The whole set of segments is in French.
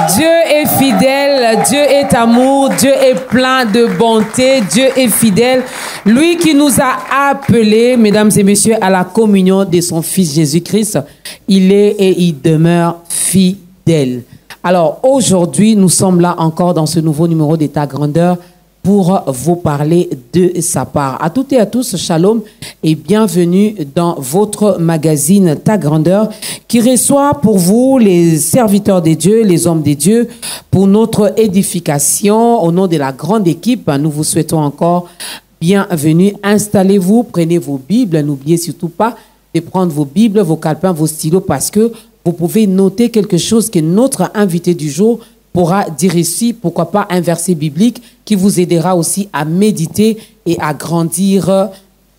Dieu est fidèle, Dieu est amour, Dieu est plein de bonté, Dieu est fidèle. Lui qui nous a appelés, mesdames et messieurs, à la communion de son Fils Jésus-Christ, il est et il demeure fidèle. Alors aujourd'hui, nous sommes là encore dans ce nouveau numéro de Ta Grandeur pour vous parler de sa part. À toutes et à tous, shalom et bienvenue dans votre magazine Ta Grandeur qui reçoit pour vous les serviteurs de Dieu, les hommes de Dieu, pour notre édification. Au nom de la grande équipe, nous vous souhaitons encore bienvenue. Installez-vous, prenez vos Bibles, n'oubliez surtout pas de prendre vos Bibles, vos calepins, vos stylos parce que vous pouvez noter quelque chose que notre invité du jour pourra dire ici, pourquoi pas un verset biblique qui vous aidera aussi à méditer et à grandir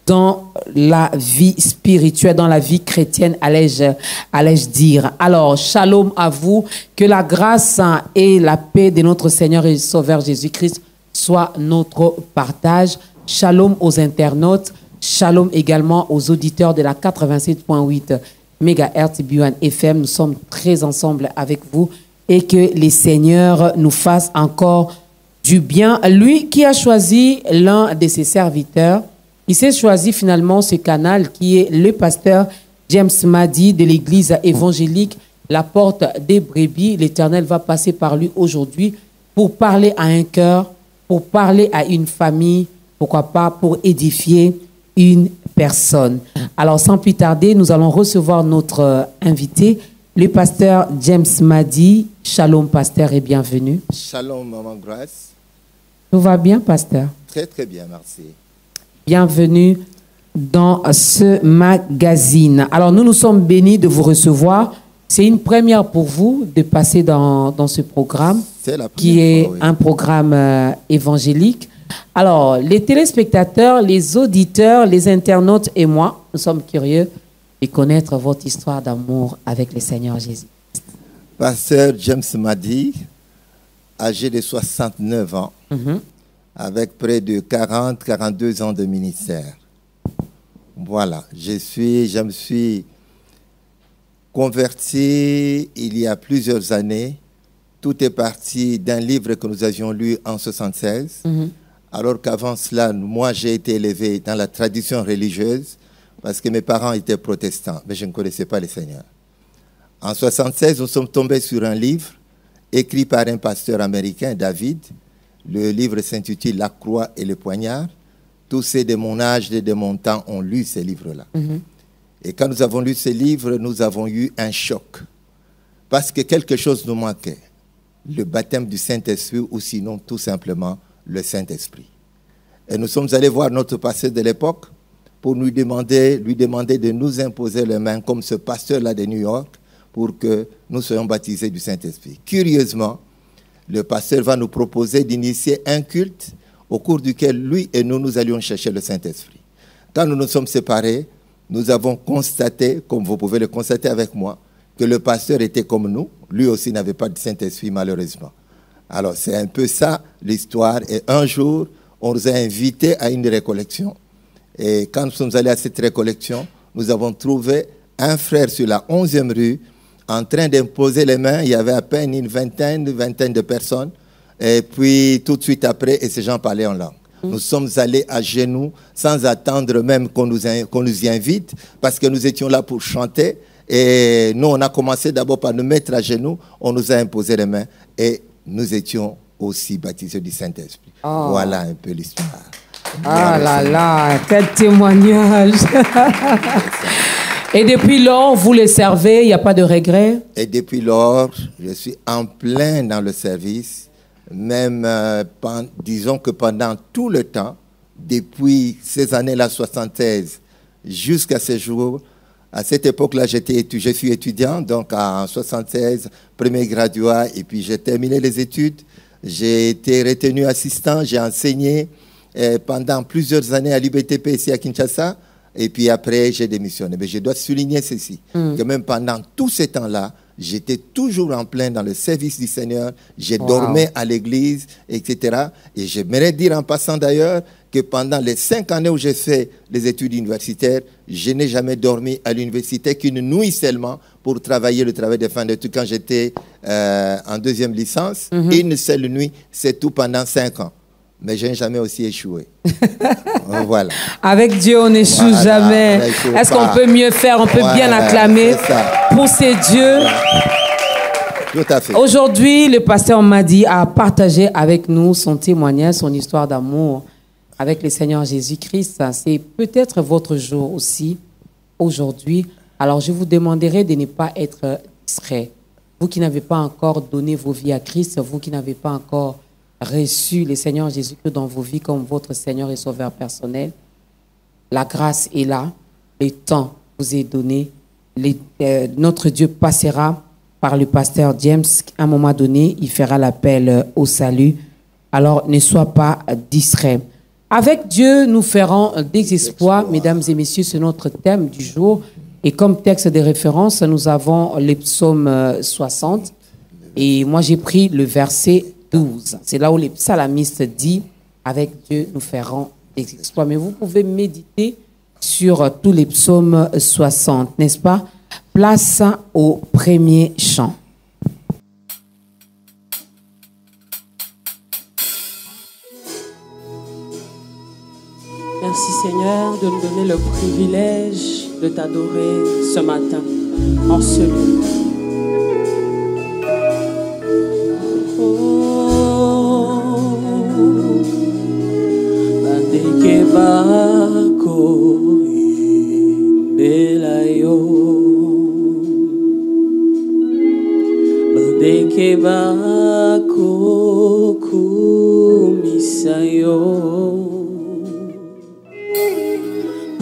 dans la vie spirituelle, dans la vie chrétienne, allais-je dire. Alors, shalom à vous, que la grâce et la paix de notre Seigneur et Sauveur Jésus-Christ soient notre partage. Shalom aux internautes, shalom également aux auditeurs de la 87.8 MHz B1 FM. Nous sommes très ensemble avec vous. Et que les seigneurs nous fassent encore du bien. Lui qui a choisi l'un de ses serviteurs, il s'est choisi finalement ce canal qui est le pasteur James Madi de l'église évangélique La Porte des Brebis. L'Éternel va passer par lui aujourd'hui pour parler à un cœur, pour parler à une famille, pourquoi pas pour édifier une personne. Alors sans plus tarder, nous allons recevoir notre invité, le pasteur James Madi. Shalom, pasteur, et bienvenue. Shalom, Maman Grace. Tout va bien, pasteur? Très, très bien, merci. Bienvenue dans ce magazine. Alors, nous sommes bénis de vous recevoir. C'est une première pour vous de passer dans ce programme, qui est fois, oui, un programme évangélique. Alors, les téléspectateurs, les auditeurs, les internautes et moi, nous sommes curieux de connaître votre histoire d'amour avec le Seigneur Jésus. Pasteur James Madi, âgé de 69 ans, avec près de 42 ans de ministère. Voilà, je me suis converti il y a plusieurs années. Tout est parti d'un livre que nous avions lu en 1976. Alors qu'avant cela, moi, j'ai été élevé dans la tradition religieuse parce que mes parents étaient protestants, mais je ne connaissais pas le Seigneur. En 1976, nous sommes tombés sur un livre écrit par un pasteur américain, David. Le livre s'intitule « La croix et le poignard ». Tous ceux de mon âge et de mon temps ont lu ce livre-là. Et quand nous avons lu ce livre, nous avons eu un choc. Parce que quelque chose nous manquait. Le baptême du Saint-Esprit ou sinon tout simplement le Saint-Esprit. Et nous sommes allés voir notre pasteur de l'époque pour lui demander de nous imposer les mains comme ce pasteur-là de New York pour que nous soyons baptisés du Saint-Esprit. Curieusement, le pasteur va nous proposer d'initier un culte au cours duquel lui et nous allions chercher le Saint-Esprit. Quand nous nous sommes séparés, nous avons constaté, comme vous pouvez le constater avec moi, que le pasteur était comme nous. Lui aussi n'avait pas de Saint-Esprit, malheureusement. Alors, c'est un peu ça, l'histoire. Et un jour, on nous a invités à une récollection. Et quand nous sommes allés à cette récollection, nous avons trouvé un frère sur la 11e rue en train d'imposer les mains. Il y avait à peine une vingtaine de personnes. Et puis, tout de suite après, et ces gens parlaient en langue. Nous sommes allés à genoux sans attendre même qu'on nous y invite parce que nous étions là pour chanter. Et nous, on a commencé d'abord par nous mettre à genoux. On nous a imposé les mains et nous étions aussi baptisés du Saint-Esprit. Oh. Voilà un peu l'histoire. Ah là là, quel témoignage. Et depuis lors, vous les servez, il n'y a pas de regret? Et depuis lors, je suis en plein dans le service. Même, disons que pendant tout le temps, depuis ces années-là, 76, jusqu'à ce jour, à cette époque-là, je suis étudiant, donc en 76, premier graduat, et puis j'ai terminé les études. J'ai été retenu assistant, j'ai enseigné pendant plusieurs années à l'UBTP ici à Kinshasa, et puis après, j'ai démissionné. Mais je dois souligner ceci, que même pendant tout ce temps-là, j'étais toujours en plein dans le service du Seigneur. Je dormais à l'église, etc. Et j'aimerais dire en passant d'ailleurs que pendant les 5 années où j'ai fait les études universitaires, je n'ai jamais dormi à l'université qu'une nuit seulement pour travailler le travail de fin d'études quand j'étais en 2e licence. Une seule nuit, c'est tout pendant 5 ans. Mais je n'ai jamais aussi échoué. Voilà. Avec Dieu, on n'échoue jamais. Est-ce qu'on peut mieux faire? On peut bien acclamer pour ces dieux. Tout à fait. Aujourd'hui, le pasteur Madi a partagé avec nous son témoignage, son histoire d'amour avec le Seigneur Jésus-Christ. C'est peut-être votre jour aussi, aujourd'hui. Alors, je vous demanderai de ne pas être distrait. Vous qui n'avez pas encore donné vos vies à Christ, vous qui n'avez pas encore reçu le Seigneur Jésus-Christ dans vos vies comme votre Seigneur et Sauveur personnel, la grâce est là, le temps vous est donné. Notre Dieu passera par le pasteur James. À un moment donné, il fera l'appel au salut. Alors, ne sois pas distrait. Avec Dieu, nous ferons des exploits, mesdames et messieurs, c'est notre thème du jour. Et comme texte de référence, nous avons le psaume 60. Et moi, j'ai pris le verset 12. C'est là où le psalmiste dit, avec Dieu, nous ferons des exploits. Mais vous pouvez méditer sur tous les psaumes 60, n'est-ce pas? Place au premier chant. Merci Seigneur de nous donner le privilège de t'adorer ce matin en ce lieu.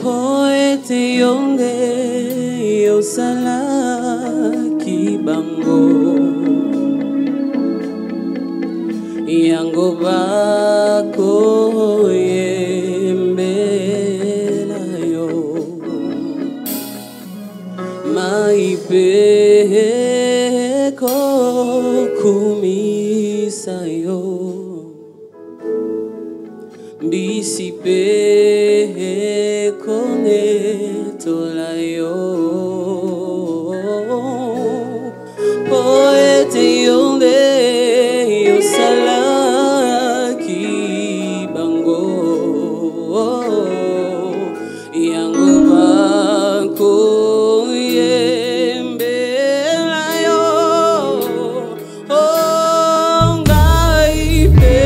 Poete yonde yosala kibango yango bako yembela yo maipe ko kumisa yo bisipe konetola yo poete yonde yosala kibango yango bako yembela yo ngai pe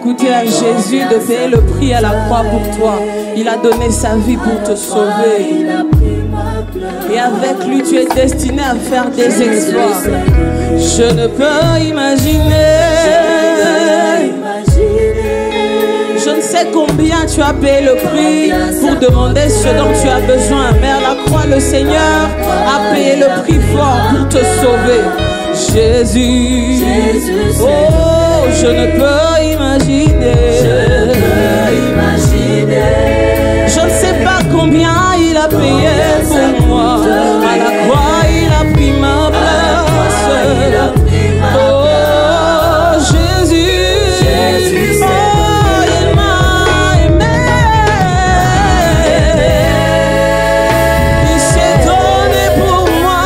coûté à Jésus de payer le prix à la croix pour toi. Il a donné sa vie pour te sauver. Et avec lui, tu es destiné à faire des exploits. Je ne peux imaginer. Je ne sais combien tu as payé le prix pour demander ce dont tu as besoin. Mais à la croix, le Seigneur a payé le prix fort pour te sauver. Jésus, oh, je ne peux imaginer. Je ne sais pas combien il a payé pour moi. À la croix, il a pris ma place. Oh, Jésus, oh, il m'a aimé. Il s'est donné pour moi.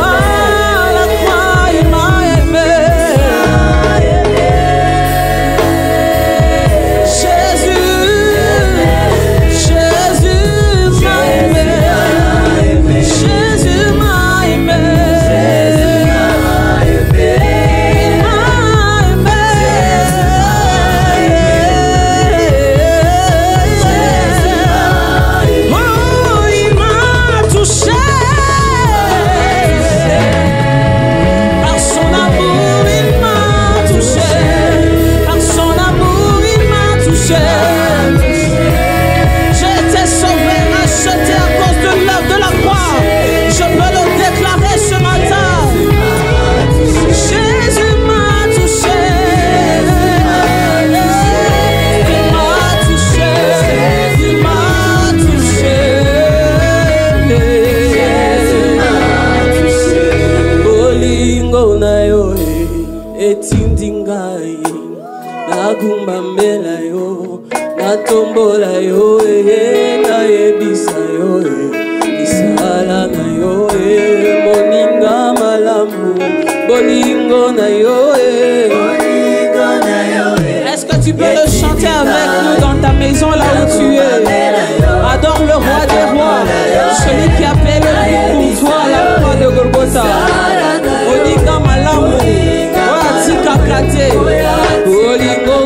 À la croix, il m'a aimé. Nagumbambela yo, natombola yo, na yebisa yo, isala na yo, moninga malamu, bolingo na yo, Est-ce que tu peux le chanter avec nous dans ta maison là où tu es? Adore le roi des rois, celui qui a payé le prix pour toi à la croix de Golgotha. Moninga malamu, watika kate, bolingo.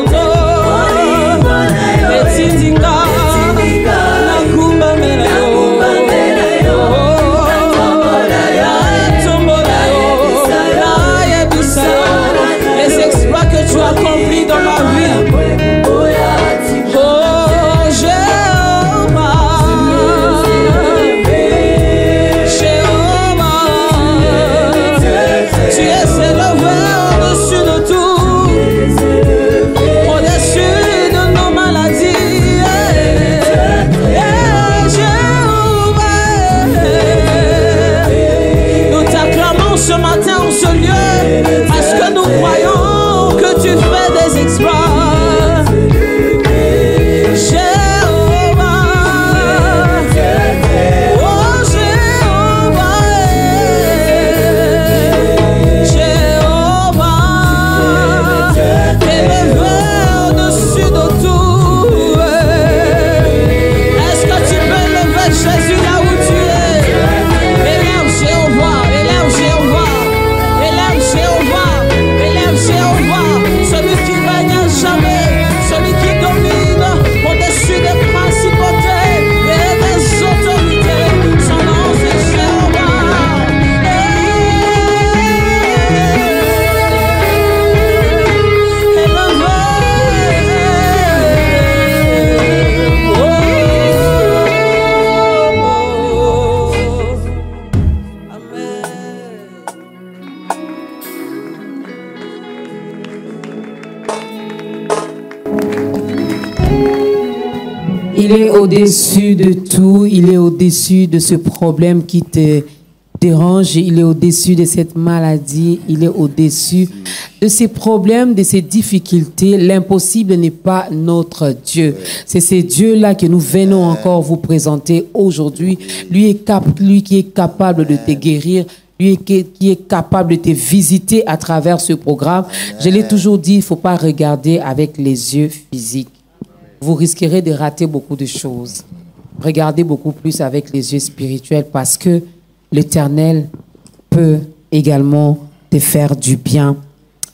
Les exploits que tu as accomplis dans ma vie. Oh Jéhovah, tu es élevé au-dessus de tout, au-dessus de nos maladies. Nous t'acclamons ce matin en ce lieu parce que nous croyons que tu fais des exploits. Il est au-dessus de tout, il est au-dessus de ce problème qui te dérange, il est au-dessus de cette maladie, il est au-dessus de ces problèmes, de ces difficultés. L'impossible n'est pas notre Dieu. C'est ce Dieu-là que nous venons encore vous présenter aujourd'hui. Lui qui est capable de te guérir, lui qui est capable de te visiter à travers ce programme. Je l'ai toujours dit, il ne faut pas regarder avec les yeux physiques. Vous risquerez de rater beaucoup de choses. Regardez beaucoup plus avec les yeux spirituels parce que l'Éternel peut également te faire du bien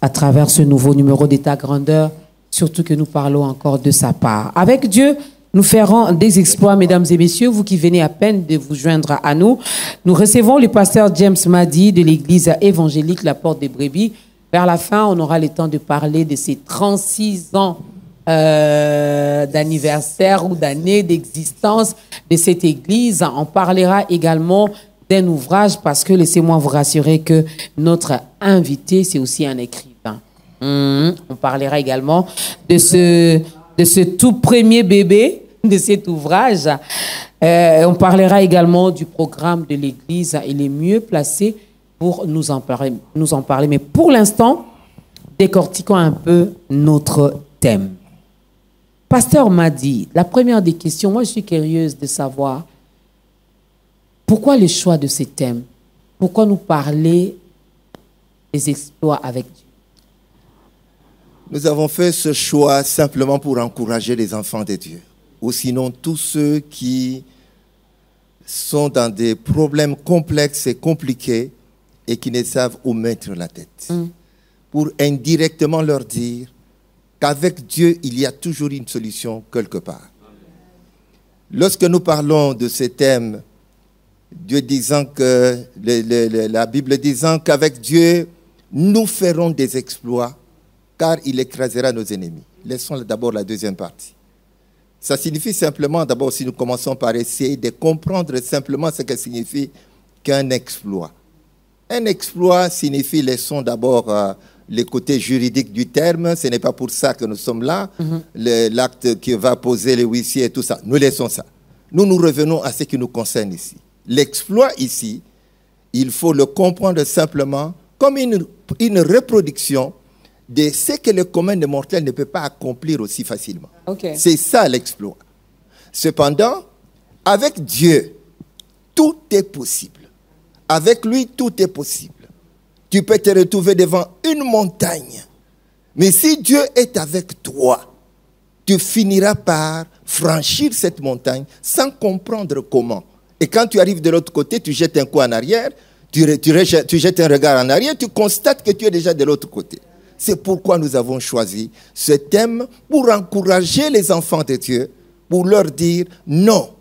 à travers ce nouveau numéro de ta grandeur surtout que nous parlons encore de sa part. Avec Dieu, nous ferons des exploits, mesdames et messieurs, vous qui venez à peine de vous joindre à nous. Nous recevons le pasteur James Madi de l'église évangélique La Porte des Brebis. Vers la fin, on aura le temps de parler de ces 36 ans d'anniversaire ou d'année d'existence de cette église. On parlera également d'un ouvrage parce que laissez-moi vous rassurer que notre invité, c'est aussi un écrivain. On parlera également de ce tout premier bébé de cet ouvrage. On parlera également du programme de l'église. Il est mieux placé pour nous en parler. Mais pour l'instant, décortiquons un peu notre thème. Pasteur Madi, la première des questions, moi je suis curieuse de savoir pourquoi le choix de ce thème? Pourquoi nous parler des exploits avec Dieu? Nous avons fait ce choix simplement pour encourager les enfants de Dieu, ou sinon tous ceux qui sont dans des problèmes complexes et compliqués et qui ne savent où mettre la tête. Pour indirectement leur dire qu'avec Dieu, il y a toujours une solution quelque part. Lorsque nous parlons de ce thème, Dieu disant que, la Bible disant qu'avec Dieu, nous ferons des exploits, car il écrasera nos ennemis. Laissons d'abord la deuxième partie. Ça signifie simplement, d'abord, si nous commençons par essayer de comprendre simplement ce que signifie qu'un exploit. Un exploit signifie, laissons d'abord les côtés juridiques du terme, ce n'est pas pour ça que nous sommes là, l'acte qui va poser les huissiers et tout ça, nous laissons ça. Nous revenons à ce qui nous concerne ici. L'exploit ici, il faut le comprendre simplement comme une reproduction de ce que le commun des mortels ne peut pas accomplir aussi facilement. Okay. C'est ça l'exploit. Cependant, avec Dieu, tout est possible. Avec lui, tout est possible. Tu peux te retrouver devant une montagne. Mais si Dieu est avec toi, tu finiras par franchir cette montagne sans comprendre comment. Et quand tu arrives de l'autre côté, tu jettes un coup en arrière, tu jettes un regard en arrière, tu constates que tu es déjà de l'autre côté. C'est pourquoi nous avons choisi ce thème pour encourager les enfants de Dieu, pour leur dire non,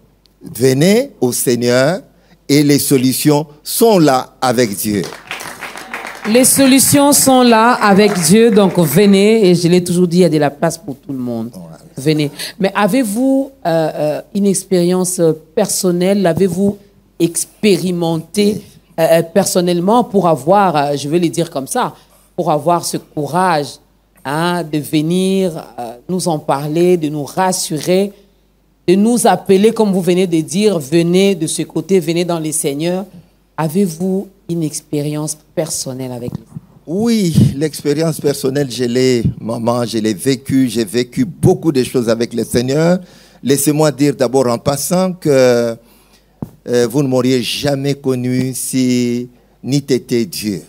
venez au Seigneur et les solutions sont là avec Dieu. Les solutions sont là avec Dieu, donc venez, et je l'ai toujours dit, il y a de la place pour tout le monde. Voilà. Venez. Mais avez-vous une expérience personnelle, l'avez-vous expérimenté personnellement pour avoir, je vais le dire comme ça, pour avoir ce courage de venir nous en parler, de nous rassurer, de nous appeler, comme vous venez de dire, venez de ce côté, venez dans les Seigneurs. Avez-vous une expérience personnelle avec lui? Oui, l'expérience personnelle, je l'ai vécue. J'ai vécu beaucoup de choses avec le Seigneur. Laissez-moi dire d'abord en passant que vous ne m'auriez jamais connu si n'eût été Dieu.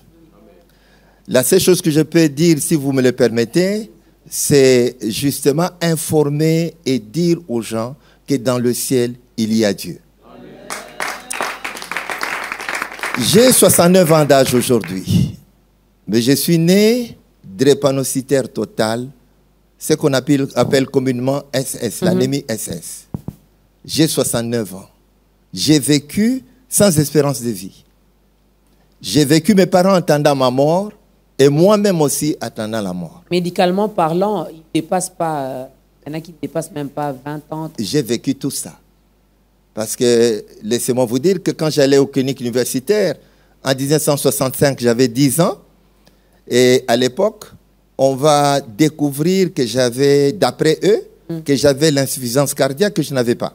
La seule chose que je peux dire, si vous me le permettez, c'est justement informer et dire aux gens que dans le ciel, il y a Dieu. J'ai 69 ans d'âge aujourd'hui, mais je suis né drépanocytaire total, ce qu'on appelle communément SS, l'anémie SS. J'ai 69 ans. J'ai vécu sans espérance de vie. J'ai vécu mes parents attendant ma mort et moi-même aussi attendant la mort. Médicalement parlant, il ne dépasse pas, il y en a qui ne dépassent même pas 20 ans. J'ai vécu tout ça. Parce que, laissez-moi vous dire que quand j'allais aux cliniques universitaires, en 1965, j'avais 10 ans. Et à l'époque, on va découvrir que j'avais, d'après eux, que j'avais l'insuffisance cardiaque que je n'avais pas.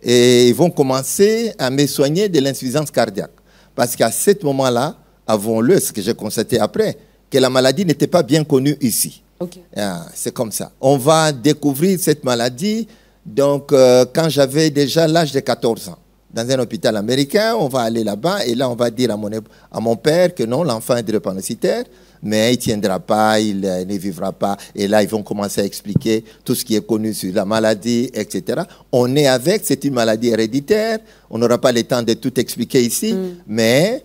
Et ils vont commencer à me soigner de l'insuffisance cardiaque. Parce qu'à ce moment-là, avouons-le, ce que j'ai constaté après, que la maladie n'était pas bien connue ici. Okay. C'est comme ça. On va découvrir cette maladie. Donc, quand j'avais déjà l'âge de 14 ans, dans un hôpital américain, on va aller là-bas et là, on va dire à mon père que non, l'enfant est drépanocytaire, mais il ne tiendra pas, il ne vivra pas. Et là, ils vont commencer à expliquer tout ce qui est connu sur la maladie, etc. On est avec, c'est une maladie héréditaire. On n'aura pas le temps de tout expliquer ici, mais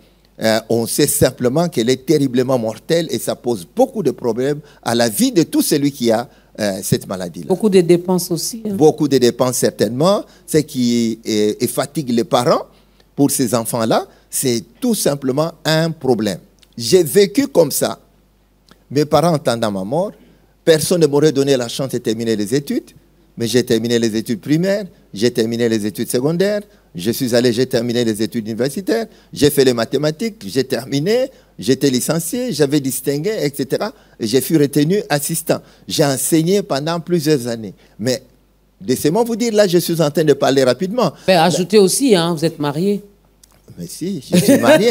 On sait simplement qu'elle est terriblement mortelle et ça pose beaucoup de problèmes à la vie de tout celui qui a cette maladie-là. Beaucoup de dépenses aussi. Hein. Beaucoup de dépenses certainement. Ce qui fatigue les parents pour ces enfants-là, c'est tout simplement un problème. J'ai vécu comme ça. Mes parents entendant ma mort, personne ne m'aurait donné la chance de terminer les études, mais j'ai terminé les études primaires, j'ai terminé les études secondaires, je suis allé, j'ai terminé les études universitaires, j'ai fait les mathématiques, j'ai terminé, j'étais licencié, j'avais distingué, etc. Et j'ai fui retenu assistant. J'ai enseigné pendant plusieurs années. Mais laissez-moi vous dire, là, je suis en train de parler rapidement. Ben, ajoutez aussi, hein, vous êtes marié. Mais si, je suis marié.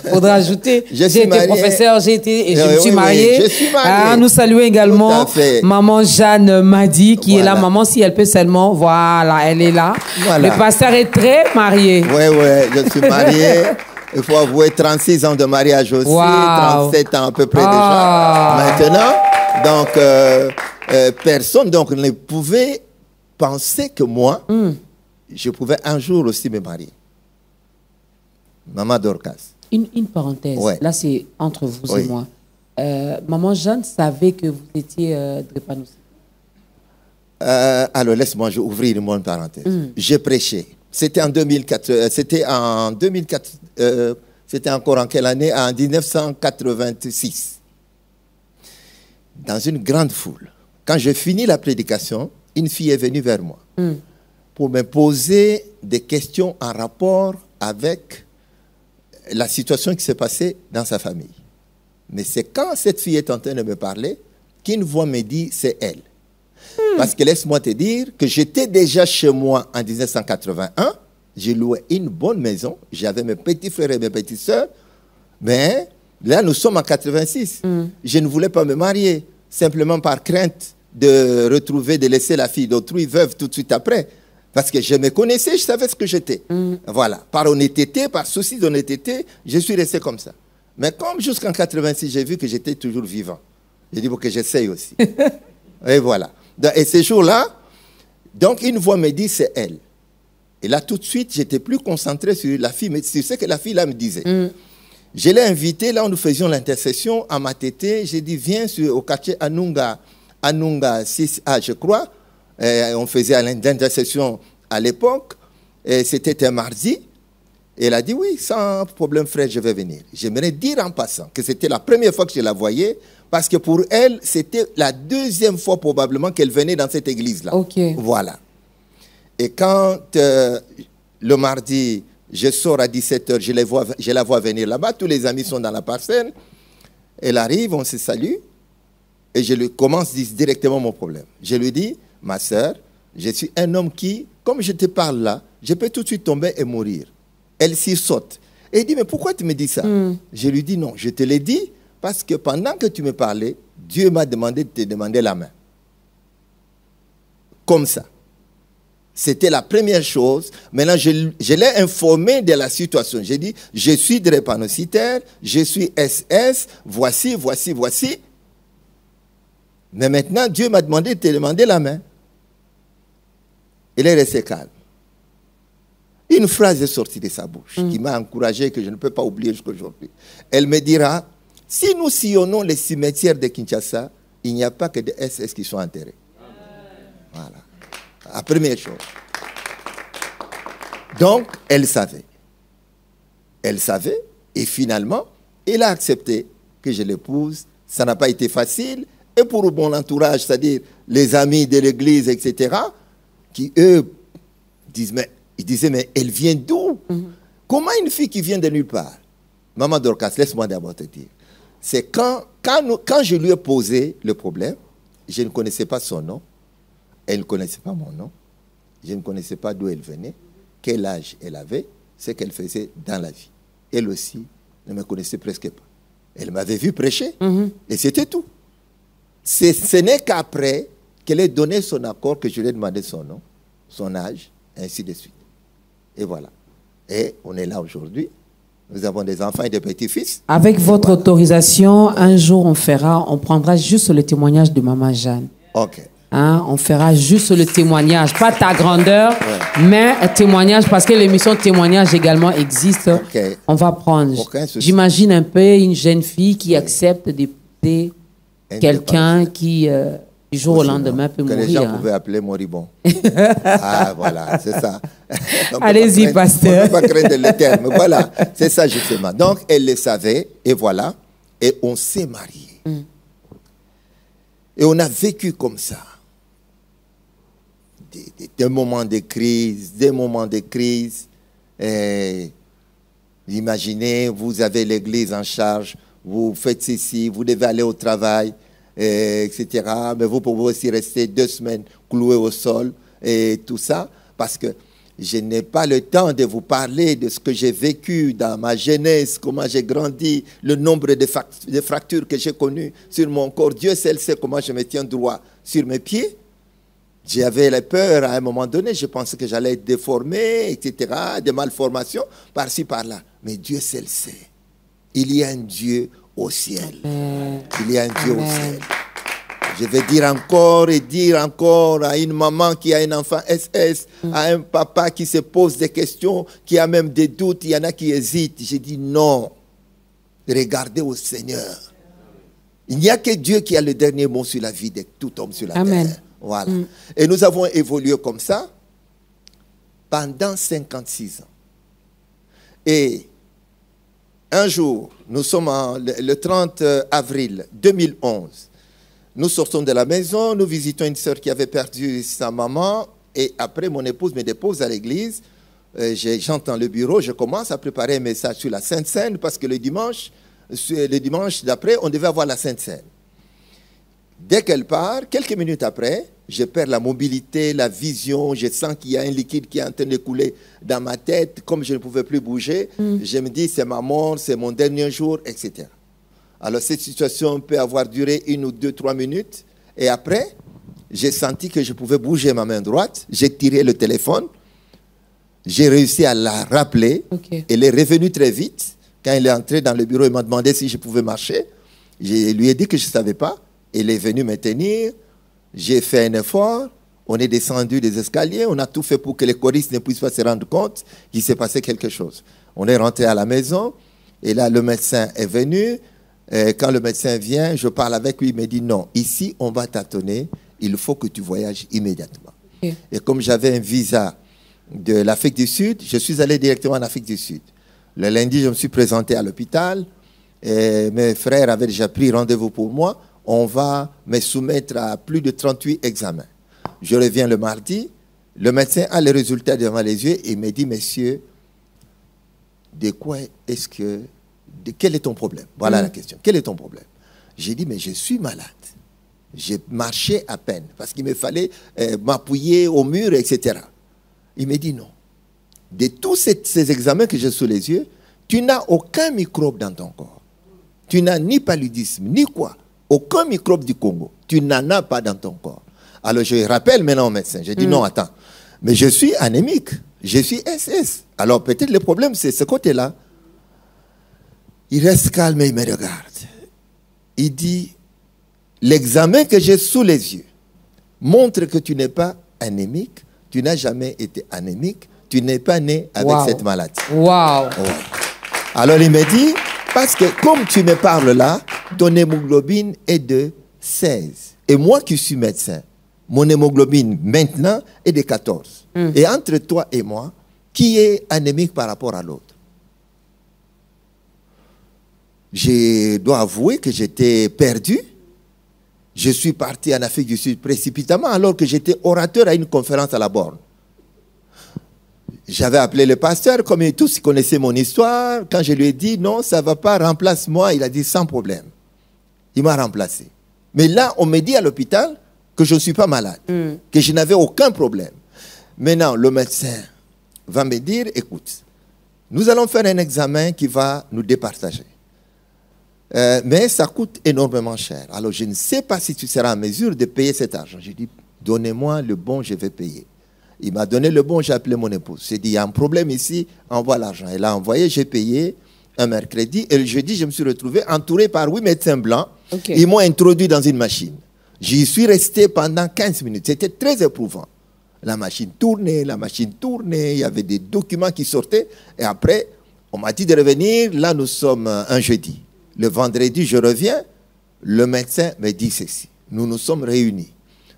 Faudra ajouter. J'ai été professeur, je me suis marié. Je suis marié. Ah, nous saluons également maman Jeanne Madi, qui est là. Maman, si elle peut seulement, voilà, elle est là. Voilà. Le pasteur est très marié. Oui, je suis marié. Il faut avouer 36 ans de mariage aussi, 37 ans à peu près déjà. Maintenant, donc, personne donc, ne pouvait penser que moi, je pouvais un jour aussi me marier. Maman Dorcas. Une parenthèse, là c'est entre vous et moi. Maman Jeanne savait que vous étiez drépanocytaire. Alors laisse-moi ouvrir une bonne parenthèse. J'ai prêché. C'était en 2004. C'était encore en quelle année? En 1986. Dans une grande foule. Quand j'ai fini la prédication, une fille est venue vers moi pour me poser des questions en rapport avec la situation qui s'est passée dans sa famille. Mais c'est quand cette fille est en train de me parler qu'une voix me dit c'est elle. Parce que laisse-moi te dire que j'étais déjà chez moi en 1981. J'ai loué une bonne maison. J'avais mes petits frères et mes petites sœurs. Mais là, nous sommes en 86. Je ne voulais pas me marier simplement par crainte de retrouver, de laisser la fille d'autrui veuve tout de suite après. Parce que je me connaissais, je savais ce que j'étais. Voilà. Par honnêteté, par souci d'honnêteté, je suis resté comme ça. Mais comme jusqu'en 86, j'ai vu que j'étais toujours vivant. J'ai dit, bon, que j'essaye aussi. Et voilà. Et ces jours-là, donc une voix me dit, c'est elle. Et là, tout de suite, j'étais plus concentré sur la fille, mais sur ce que la fille là me disait. Je l'ai invitée, là, nous faisions l'intercession à Matete. J'ai dit, viens au quartier Anunga 6A, je crois. On faisait l'intercession à l'époque, et c'était un mardi. Et elle a dit, oui, sans problème, frère, je vais venir. J'aimerais dire en passant que c'était la première fois que je la voyais, parce que pour elle, c'était la deuxième fois probablement qu'elle venait dans cette église-là. Voilà. Et quand le mardi, je sors à 17h, je la vois venir là-bas, tous les amis sont dans la parcelle. Elle arrive, on se salue, et je lui commence directement mon problème. Je lui dis, ma sœur, je suis un homme qui, comme je te parle là, je peux tout de suite tomber et mourir. Elle s'y saute. Et elle dit, mais pourquoi tu me dis ça? Je lui dis, non, je te l'ai dit parce que pendant que tu me parlais, Dieu m'a demandé de te demander la main. Comme ça. C'était la première chose. Maintenant, je l'ai informé de la situation. J'ai dit, je suis drépanocytaire, je suis SS, voici. Mais maintenant, Dieu m'a demandé de te demander la main. Il est resté calme. Une phrase est sortie de sa bouche qui m'a encouragé, que je ne peux pas oublier jusqu'à aujourd'hui. Elle me dira, si nous sillonnons les cimetières de Kinshasa, il n'y a pas que des SS qui sont enterrés. Voilà. La première chose. Donc, elle savait. Elle savait, et finalement, elle a accepté que je l'épouse. Ça n'a pas été facile. Et pour mon entourage, c'est-à-dire les amis de l'église, etc., qui, eux, disaient, mais elle vient d'où? Comment une fille qui vient de nulle part? Maman Dorcas, laisse-moi d'abord te dire. C'est quand je lui ai posé le problème, je ne connaissais pas son nom, elle ne connaissait pas mon nom, je ne connaissais pas d'où elle venait, quel âge elle avait, ce qu'elle faisait dans la vie. Elle aussi ne me connaissait presque pas. Elle m'avait vu prêcher, et c'était tout. Ce n'est qu'après qu'elle ait donné son accord que je lui ai demandé son nom, son âge, ainsi de suite. Et voilà. Et on est là aujourd'hui. Nous avons des enfants et des petits-fils. Avec votre autorisation, un jour on prendra juste le témoignage de Maman Jeanne. Ok. Hein, on fera juste le témoignage, pas ta grandeur, Mais témoignage, parce que l'émission témoignage également existe, Ok. on va prendre. Aucun souci. J'imagine un peu une jeune fille qui accepte d'épouser quelqu'un qui, du jour au lendemain, peut que mourir. les gens hein. pouvaient appeler moribond. Ah, voilà, c'est ça. On peut Allez-y, pas craindre- pasteur. On ne peut pas craindre le terme. Voilà, c'est ça justement. Donc, elle le savait, et voilà, et on s'est mariés. Et on a vécu comme ça. Des moments de crise, des moments de crise. Imaginez, vous avez l'église en charge, vous faites ceci, vous devez aller au travail, etc. Mais vous pouvez aussi rester 2 semaines cloué au sol et tout ça, parce que je n'ai pas le temps de vous parler de ce que j'ai vécu dans ma jeunesse, comment j'ai grandi, le nombre de fractures que j'ai connues sur mon corps. Dieu seul sait comment je me tiens droit sur mes pieds. J'avais la peur à un moment donné, je pensais que j'allais être déformé, etc., des malformations, par-ci, par-là. Mais Dieu seul sait. Il y a un Dieu au ciel. Il y a un Dieu au ciel. Je vais dire encore et dire encore à une maman qui a un enfant SS, à un papa qui se pose des questions, qui a même des doutes, il y en a qui hésitent. Je dis non, regardez au Seigneur. Il n'y a que Dieu qui a le dernier mot sur la vie de tout homme sur la Amen. terre. Voilà. Et nous avons évolué comme ça pendant 56 ans. Et un jour, nous sommes le 30 avril 2011. Nous sortons de la maison, nous visitons une sœur qui avait perdu sa maman. Et après, mon épouse me dépose à l'église. J'entends le bureau, je commence à préparer un message sur la Sainte Seine parce que le dimanche d'après, on devait avoir la Sainte Seine. Dès qu'elle part, quelques minutes après, je perds la mobilité, la vision, je sens qu'il y a un liquide qui est en train de couler dans ma tête, comme je ne pouvais plus bouger, je me dis c'est ma mort, c'est mon dernier jour, etc. Alors cette situation peut avoir duré 1 ou 2, 3 minutes, et après, j'ai senti que je pouvais bouger ma main droite, j'ai tiré le téléphone, j'ai réussi à la rappeler, elle est revenue très vite, quand elle est entrée dans le bureau, elle m'a demandé si je pouvais marcher, je lui ai dit que je ne savais pas, elle est venue me tenir. J'ai fait un effort. On est descendu des escaliers. On a tout fait pour que les choristes ne puissent pas se rendre compte qu'il s'est passé quelque chose. On est rentré à la maison. Et là, le médecin est venu. Et quand le médecin vient, je parle avec lui. Il me dit non, ici, on va tâtonner. Il faut que tu voyages immédiatement. Et comme j'avais un visa de l'Afrique du Sud, je suis allé directement en Afrique du Sud. Le lundi, je me suis présenté à l'hôpital. Et mes frères avaient déjà pris rendez-vous pour moi. On va me soumettre à plus de 38 examens. Je reviens le mardi, le médecin a les résultats devant les yeux et me dit, monsieur, quel est ton problème? Voilà la question. Quel est ton problème? J'ai dit, mais je suis malade. J'ai marché à peine parce qu'il me fallait m'appuyer au mur, etc. Il me dit, non. De tous ces examens que j'ai sous les yeux, tu n'as aucun microbe dans ton corps. Tu n'as ni paludisme, ni quoi. Aucun microbe du Congo. Tu n'en as pas dans ton corps. Alors je rappelle maintenant au médecin. Je dis non, attends. Mais je suis anémique. Je suis SS. Alors peut-être le problème, c'est ce côté-là. Il reste calme et il me regarde. Il dit, l'examen que j'ai sous les yeux montre que tu n'es pas anémique. Tu n'as jamais été anémique. Tu n'es pas né avec cette maladie. Wow. Ouais. Alors il me dit, parce que comme tu me parles là, ton hémoglobine est de 16. Et moi qui suis médecin, mon hémoglobine maintenant est de 14. Et entre toi et moi, qui est anémique par rapport à l'autre? Je dois avouer que j'étais perdu. Je suis parti en Afrique du Sud précipitamment alors que j'étais orateur à une conférence à la Borne. J'avais appelé le pasteur, comme tous connaissaient mon histoire. Quand je lui ai dit, non, ça ne va pas, remplace-moi, il a dit, sans problème. Il m'a remplacé. Mais là, on me dit à l'hôpital que je ne suis pas malade, que je n'avais aucun problème. Maintenant, le médecin va me dire, écoute, nous allons faire un examen qui va nous départager. Mais ça coûte énormément cher. Alors, je ne sais pas si tu seras en mesure de payer cet argent. J'ai dit, donnez-moi le bon, je vais payer. Il m'a donné le bon, j'ai appelé mon épouse. J'ai dit, il y a un problème ici, envoie l'argent. Elle a envoyé, j'ai payé un mercredi. Et le jeudi, je me suis retrouvé entouré par 8 médecins blancs. Ils m'ont introduit dans une machine. J'y suis resté pendant 15 minutes. C'était très éprouvant. La machine tournait, il y avait des documents qui sortaient. Et après, on m'a dit de revenir. Là, nous sommes un jeudi. Le vendredi, je reviens. Le médecin me dit ceci. Nous nous sommes réunis.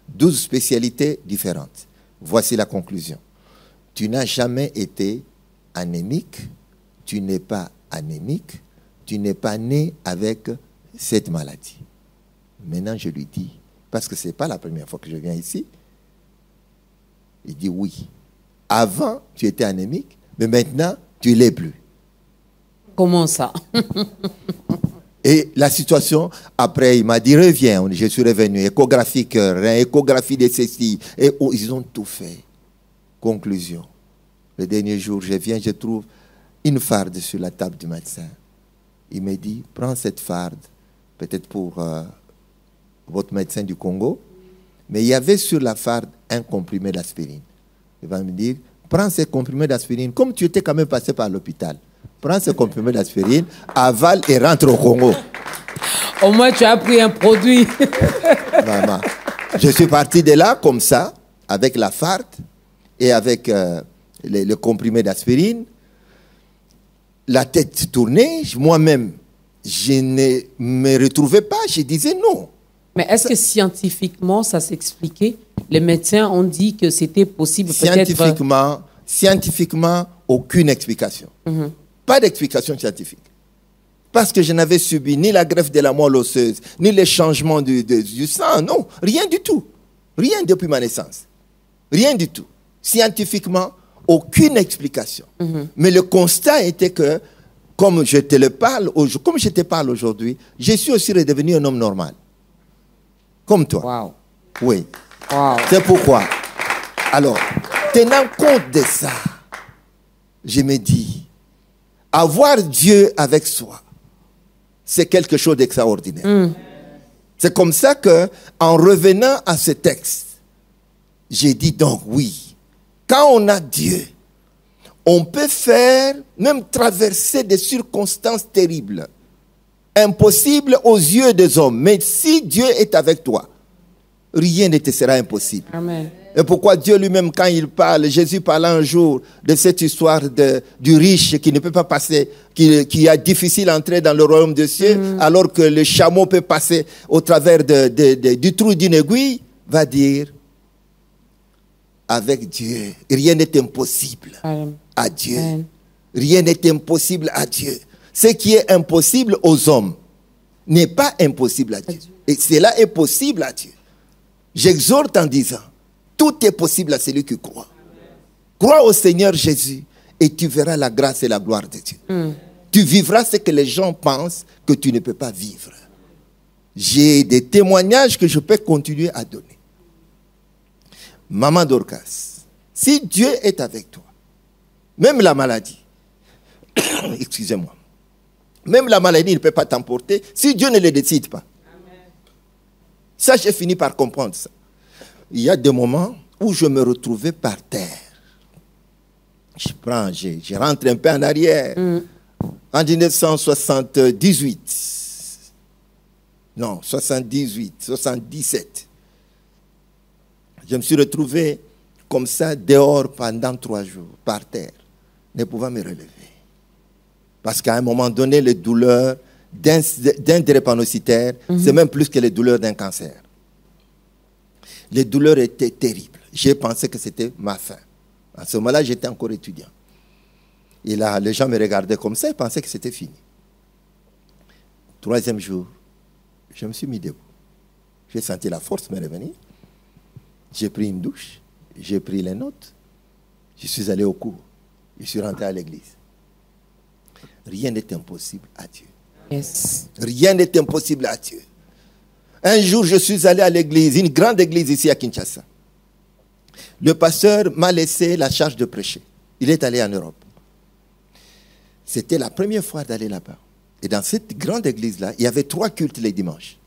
12 spécialités différentes. Voici la conclusion. Tu n'as jamais été anémique. Tu n'es pas anémique. Tu n'es pas né avec cette maladie. Maintenant, je lui dis, parce que ce n'est pas la première fois que je viens ici. Il dit oui. Avant, tu étais anémique, mais maintenant, tu ne l'es plus. Comment ça? Et la situation, après, il m'a dit, reviens. Je suis revenu. Échographie cœur, échographie des ceci. Et ils ont tout fait. Conclusion. Le dernier jour, je viens, je trouve une farde sur la table du médecin. Il me dit, prends cette farde, peut-être pour votre médecin du Congo. Mais il y avait sur la farde un comprimé d'aspirine. Il va me dire, prends ces comprimés d'aspirine, comme tu étais quand même passé par l'hôpital. Prends ces comprimés d'aspirine, avale et rentre au Congo. Au moins, tu as pris un produit. Maman. Je suis parti de là, comme ça, avec la farde et avec le comprimé d'aspirine. La tête tournait, moi-même, je ne me retrouvais pas, je disais non. Mais est-ce que scientifiquement, ça s'expliquait? Les médecins ont dit que c'était possible peut-être... Scientifiquement, aucune explication. Pas d'explication scientifique. Parce que je n'avais subi ni la greffe de la moelle osseuse, ni les changements du sang, non, rien du tout. Rien depuis ma naissance. Rien du tout. Scientifiquement, aucune explication. Mais le constat était que, comme je te parle aujourd'hui, je suis aussi redevenu un homme normal. Comme toi. Wow. Oui. Wow. C'est pourquoi. Alors, tenant compte de ça, je me dis, avoir Dieu avec soi, c'est quelque chose d'extraordinaire. C'est comme ça que, en revenant à ce texte, j'ai dit donc oui, quand on a Dieu, on peut faire, même traverser des circonstances terribles, impossibles aux yeux des hommes. Mais si Dieu est avec toi, rien ne te sera impossible. Amen. Et pourquoi Dieu lui-même, quand il parle, Jésus parlait un jour de cette histoire du riche qui ne peut pas passer, qui a difficile d'entrer dans le royaume des cieux, alors que le chameau peut passer au travers du trou d'une aiguille, va dire, avec Dieu, rien n'est impossible à Dieu. Amen. Rien n'est impossible à Dieu. Ce qui est impossible aux hommes n'est pas impossible à Dieu. Et cela est possible à Dieu. J'exhorte en disant, tout est possible à celui qui croit. Crois au Seigneur Jésus et tu verras la grâce et la gloire de Dieu. Tu vivras ce que les gens pensent que tu ne peux pas vivre. J'ai des témoignages que je peux continuer à donner. Maman Dorcas, si Dieu est avec toi, même la maladie, excusez-moi, même la maladie ne peut pas t'emporter si Dieu ne le décide pas. Ça, j'ai fini par comprendre ça. Il y a des moments où je me retrouvais par terre. Je rentre un peu en arrière. En 1978. Non, 77. Je me suis retrouvé comme ça, dehors, pendant 3 jours, par terre, ne pouvant me relever. Parce qu'à un moment donné, les douleurs d'un drépanocytaire, c'est même plus que les douleurs d'un cancer. Les douleurs étaient terribles. J'ai pensé que c'était ma fin. À ce moment-là, j'étais encore étudiant. Et là, les gens me regardaient comme ça et pensaient que c'était fini. 3e jour, je me suis mis debout. J'ai senti la force me revenir. J'ai pris une douche, j'ai pris les notes, je suis allé au cours, je suis rentré à l'église. Rien n'est impossible à Dieu. Yes. Rien n'est impossible à Dieu. Un jour, je suis allé à l'église, une grande église ici à Kinshasa. Le pasteur m'a laissé la charge de prêcher. Il est allé en Europe. C'était la première fois d'aller là-bas. Et dans cette grande église-là, il y avait 3 cultes les dimanches.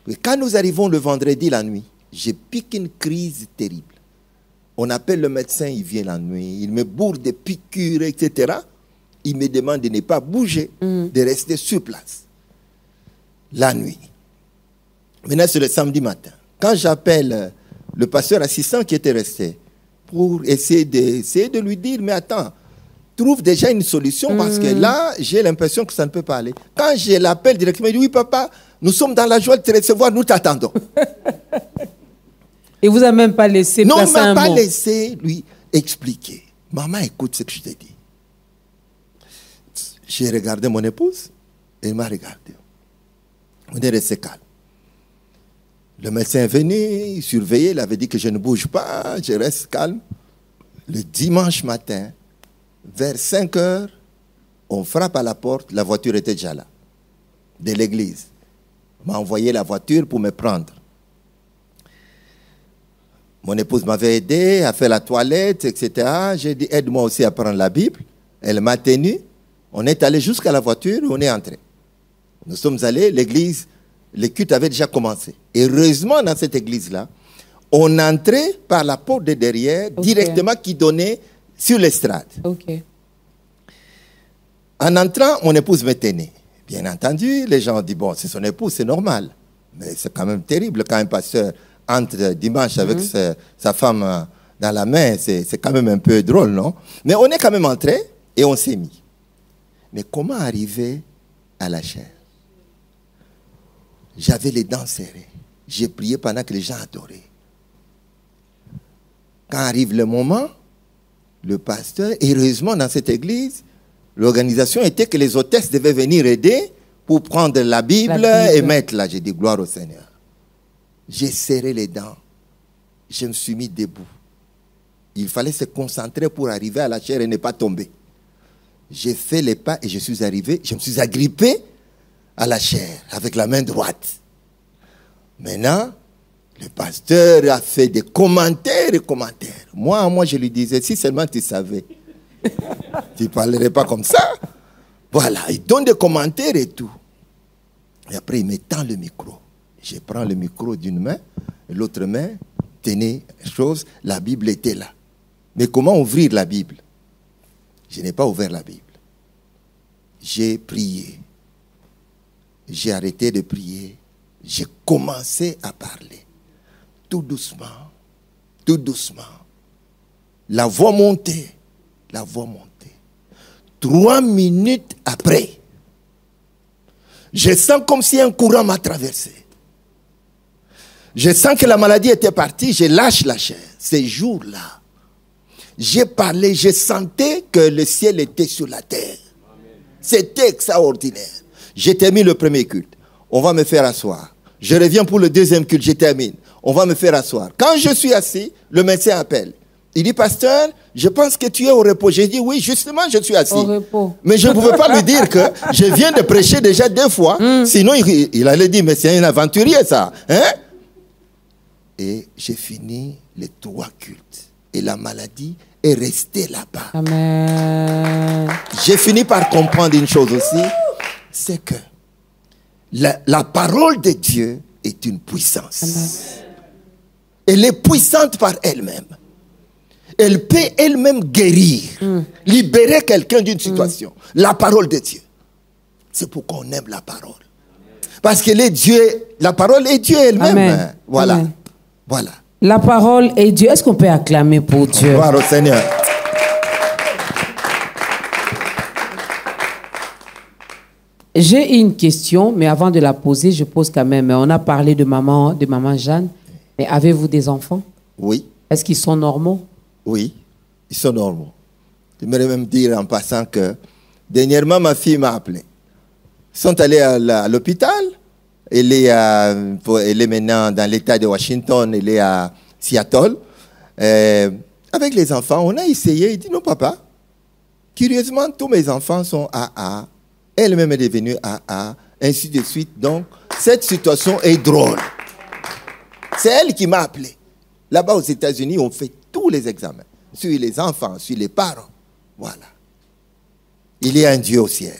Et quand nous arrivons le vendredi la nuit, j'ai piqué une crise terrible. On appelle le médecin, il vient la nuit, il me bourre des piqûres, etc. Il me demande de ne pas bouger, de rester sur place. La nuit. Maintenant, c'est le samedi matin. Quand j'appelle le pasteur assistant qui était resté pour essayer de lui dire, mais attends, trouve déjà une solution parce que là, j'ai l'impression que ça ne peut pas aller. Quand je l'appelle directement, il dit, oui papa, nous sommes dans la joie de te recevoir, nous t'attendons. Et vous n'avez même pas laissé non, placer un mot. Non, il ne m'a pas laissé lui expliquer. Maman, écoute ce que je t'ai dit. J'ai regardé mon épouse et il m'a regardé. On est resté calme. Le médecin est venu, il surveillait, il avait dit que je ne bouge pas, je reste calme. Le dimanche matin, vers 5 heures, on frappe à la porte, la voiture était déjà là, de l'église. On m'a envoyé la voiture pour me prendre. Mon épouse m'avait aidé à faire la toilette, etc. J'ai dit, aide-moi aussi à prendre la Bible. Elle m'a tenu. On est allé jusqu'à la voiture, on est entré. Nous sommes allés, l'église, le culte avait déjà commencé. Heureusement, dans cette église-là, on entrait par la porte de derrière, directement qui donnait sur l'estrade. En entrant, mon épouse me tenait. Bien entendu, les gens ont dit, bon, c'est son épouse, c'est normal. Mais c'est quand même terrible quand un pasteur entre dimanche avec sa femme dans la main, c'est quand même un peu drôle, non? Mais on est quand même entré et on s'est mis. Mais comment arriver à la chair? J'avais les dents serrées. J'ai prié pendant que les gens adoraient. Quand arrive le moment, le pasteur, heureusement dans cette église, l'organisation était que les hôtesses devaient venir aider pour prendre la Bible et mettre là. J'ai dit gloire au Seigneur. J'ai serré les dents. Je me suis mis debout. Il fallait se concentrer pour arriver à la chair et ne pas tomber. J'ai fait les pas et je suis arrivé. Je me suis agrippé à la chair avec la main droite. Maintenant, le pasteur a fait des commentaires et commentaires. Moi, je lui disais, si seulement tu savais, tu ne parlerais pas comme ça. Voilà, il donne des commentaires et tout. Et après, il me tend le micro. Je prends le micro d'une main, l'autre main tenait chose, la Bible était là. Mais comment ouvrir la Bible? Je n'ai pas ouvert la Bible. J'ai prié. J'ai arrêté de prier. J'ai commencé à parler. Tout doucement. Tout doucement. La voix montait. La voix montait. 3 minutes après, je sens comme si un courant m'a traversé. Je sens que la maladie était partie, je lâche la chair. Ces jours-là, j'ai parlé, je sentais que le ciel était sur la terre. C'était extraordinaire. J'ai terminé le premier culte. On va me faire asseoir. Je reviens pour le deuxième culte, je termine. On va me faire asseoir. Quand je suis assis, le médecin appelle. Il dit, pasteur, je pense que tu es au repos. J'ai dit, oui, justement, je suis assis. Au repos. Mais je ne pouvais pas lui dire que je viens de prêcher déjà 2 fois. Sinon, il allait dire, mais c'est un aventurier, ça. Hein? Et j'ai fini les 3 cultes. Et la maladie est restée là-bas. Amen. J'ai fini par comprendre une chose aussi, c'est que la parole de Dieu est une puissance. Amen. Elle est puissante par elle-même. Elle peut elle-même guérir, libérer quelqu'un d'une situation. La parole de Dieu. C'est pourquoi on aime la parole. Parce que la parole est Dieu elle-même. Amen. Voilà. Amen. Voilà. La parole est Dieu. Est-ce qu'on peut acclamer pour Dieu? Gloire au Seigneur. J'ai une question, mais avant de la poser, je pose quand même. On a parlé de maman Jeanne, mais avez-vous des enfants? Oui. Est-ce qu'ils sont normaux? Oui, ils sont normaux. J'aimerais même dire en passant que dernièrement, ma fille m'a appelé. Ils sont allés à l'hôpital. Elle est maintenant dans l'État de Washington. Elle est à Seattle. Avec les enfants, on a essayé. Il dit, non, papa. Curieusement, tous mes enfants sont AA. Elle-même est devenue AA. Ainsi de suite. Donc, cette situation est drôle. C'est elle qui m'a appelé. Là-bas aux États-Unis, on fait tous les examens. Sur les enfants, sur les parents. Voilà. Il y a un Dieu au ciel.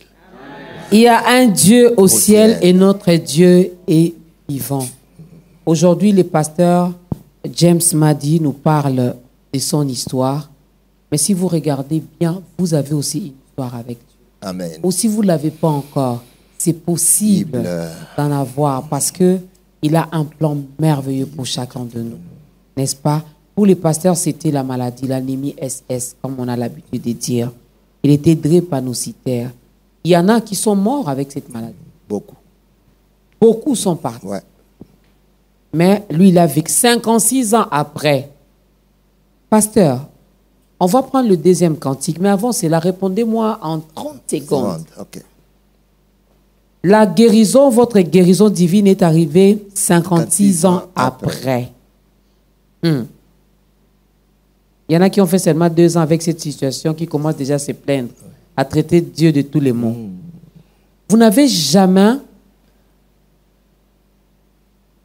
Il y a un Dieu au ciel et notre Dieu est vivant. Aujourd'hui, le pasteur James Madi nous parle de son histoire. Mais si vous regardez bien, vous avez aussi une histoire avec Dieu. Amen. Ou si vous ne l'avez pas encore, c'est possible d'en avoir parce qu'il a un plan merveilleux pour chacun de nous. n'est-ce pas? Pour les pasteurs, c'était la maladie, l'anémie SS, comme on a l'habitude de dire. Il était drépanocytaire. Il y en a qui sont morts avec cette maladie. Beaucoup. Beaucoup sont partis. Ouais. Mais lui, il a vécu 56 ans après. Pasteur, on va prendre le deuxième cantique, mais avant cela, répondez-moi en 30 secondes. Ok. La guérison, votre guérison divine est arrivée 56 ans après. Il y en a qui ont fait seulement 2 ans avec cette situation, qui commencent déjà à se plaindre, à traiter Dieu de tous les maux. Vous n'avez jamais,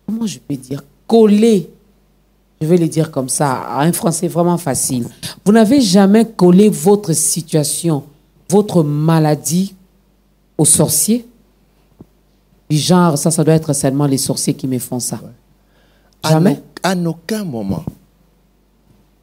comment je peux dire, collé, je vais le dire comme ça, en français vraiment facile. Vous n'avez jamais collé votre situation, votre maladie aux sorciers? Du genre, ça doit être seulement les sorciers qui me font ça. Jamais? À aucun moment.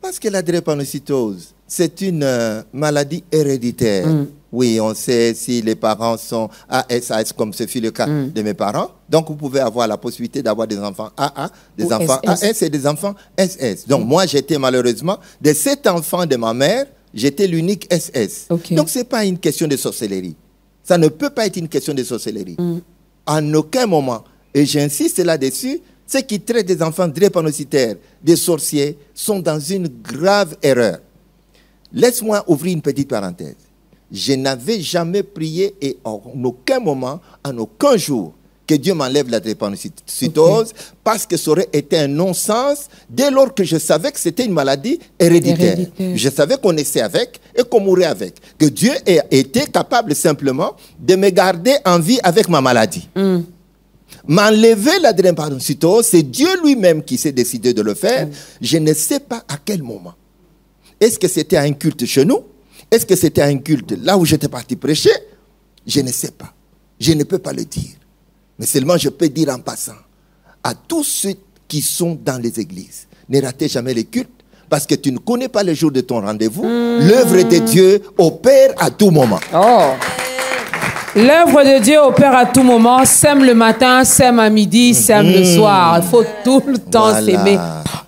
Parce que la drépanocytose, c'est une maladie héréditaire. Oui, on sait si les parents sont ASAS, comme ce fut le cas de mes parents. Donc, vous pouvez avoir la possibilité d'avoir des enfants AA, des Ou enfants SS. AS et des enfants SS. Donc, moi, j'étais malheureusement, de 7 enfants de ma mère, j'étais l'unique SS. Okay. Donc, ce n'est pas une question de sorcellerie. Ça ne peut pas être une question de sorcellerie. En aucun moment, et j'insiste là-dessus, ceux qui traitent des enfants drépanocytaires, des sorciers, sont dans une grave erreur. Laisse-moi ouvrir une petite parenthèse. Je n'avais jamais prié et en aucun moment, en aucun jour, que Dieu m'enlève la drépanocytose, parce que ça aurait été un non-sens dès lors que je savais que c'était une maladie héréditaire. Je savais qu'on naissait avec et qu'on mourrait avec. Que Dieu était capable simplement de me garder en vie avec ma maladie. M'enlever la drépanocytose, c'est Dieu lui-même qui s'est décidé de le faire. Je ne sais pas à quel moment. Est-ce que c'était un culte chez nous? Est-ce que c'était un culte là où j'étais parti prêcher? Je ne sais pas. Je ne peux pas le dire. Mais seulement je peux dire en passant à tous ceux qui sont dans les églises, ne ratez jamais les cultes parce que tu ne connais pas le jour de ton rendez-vous. L'œuvre de Dieu opère à tout moment. Oh. L'œuvre de Dieu opère à tout moment, sème le matin, sème à midi, sème le soir. Il faut tout le temps s'aimer.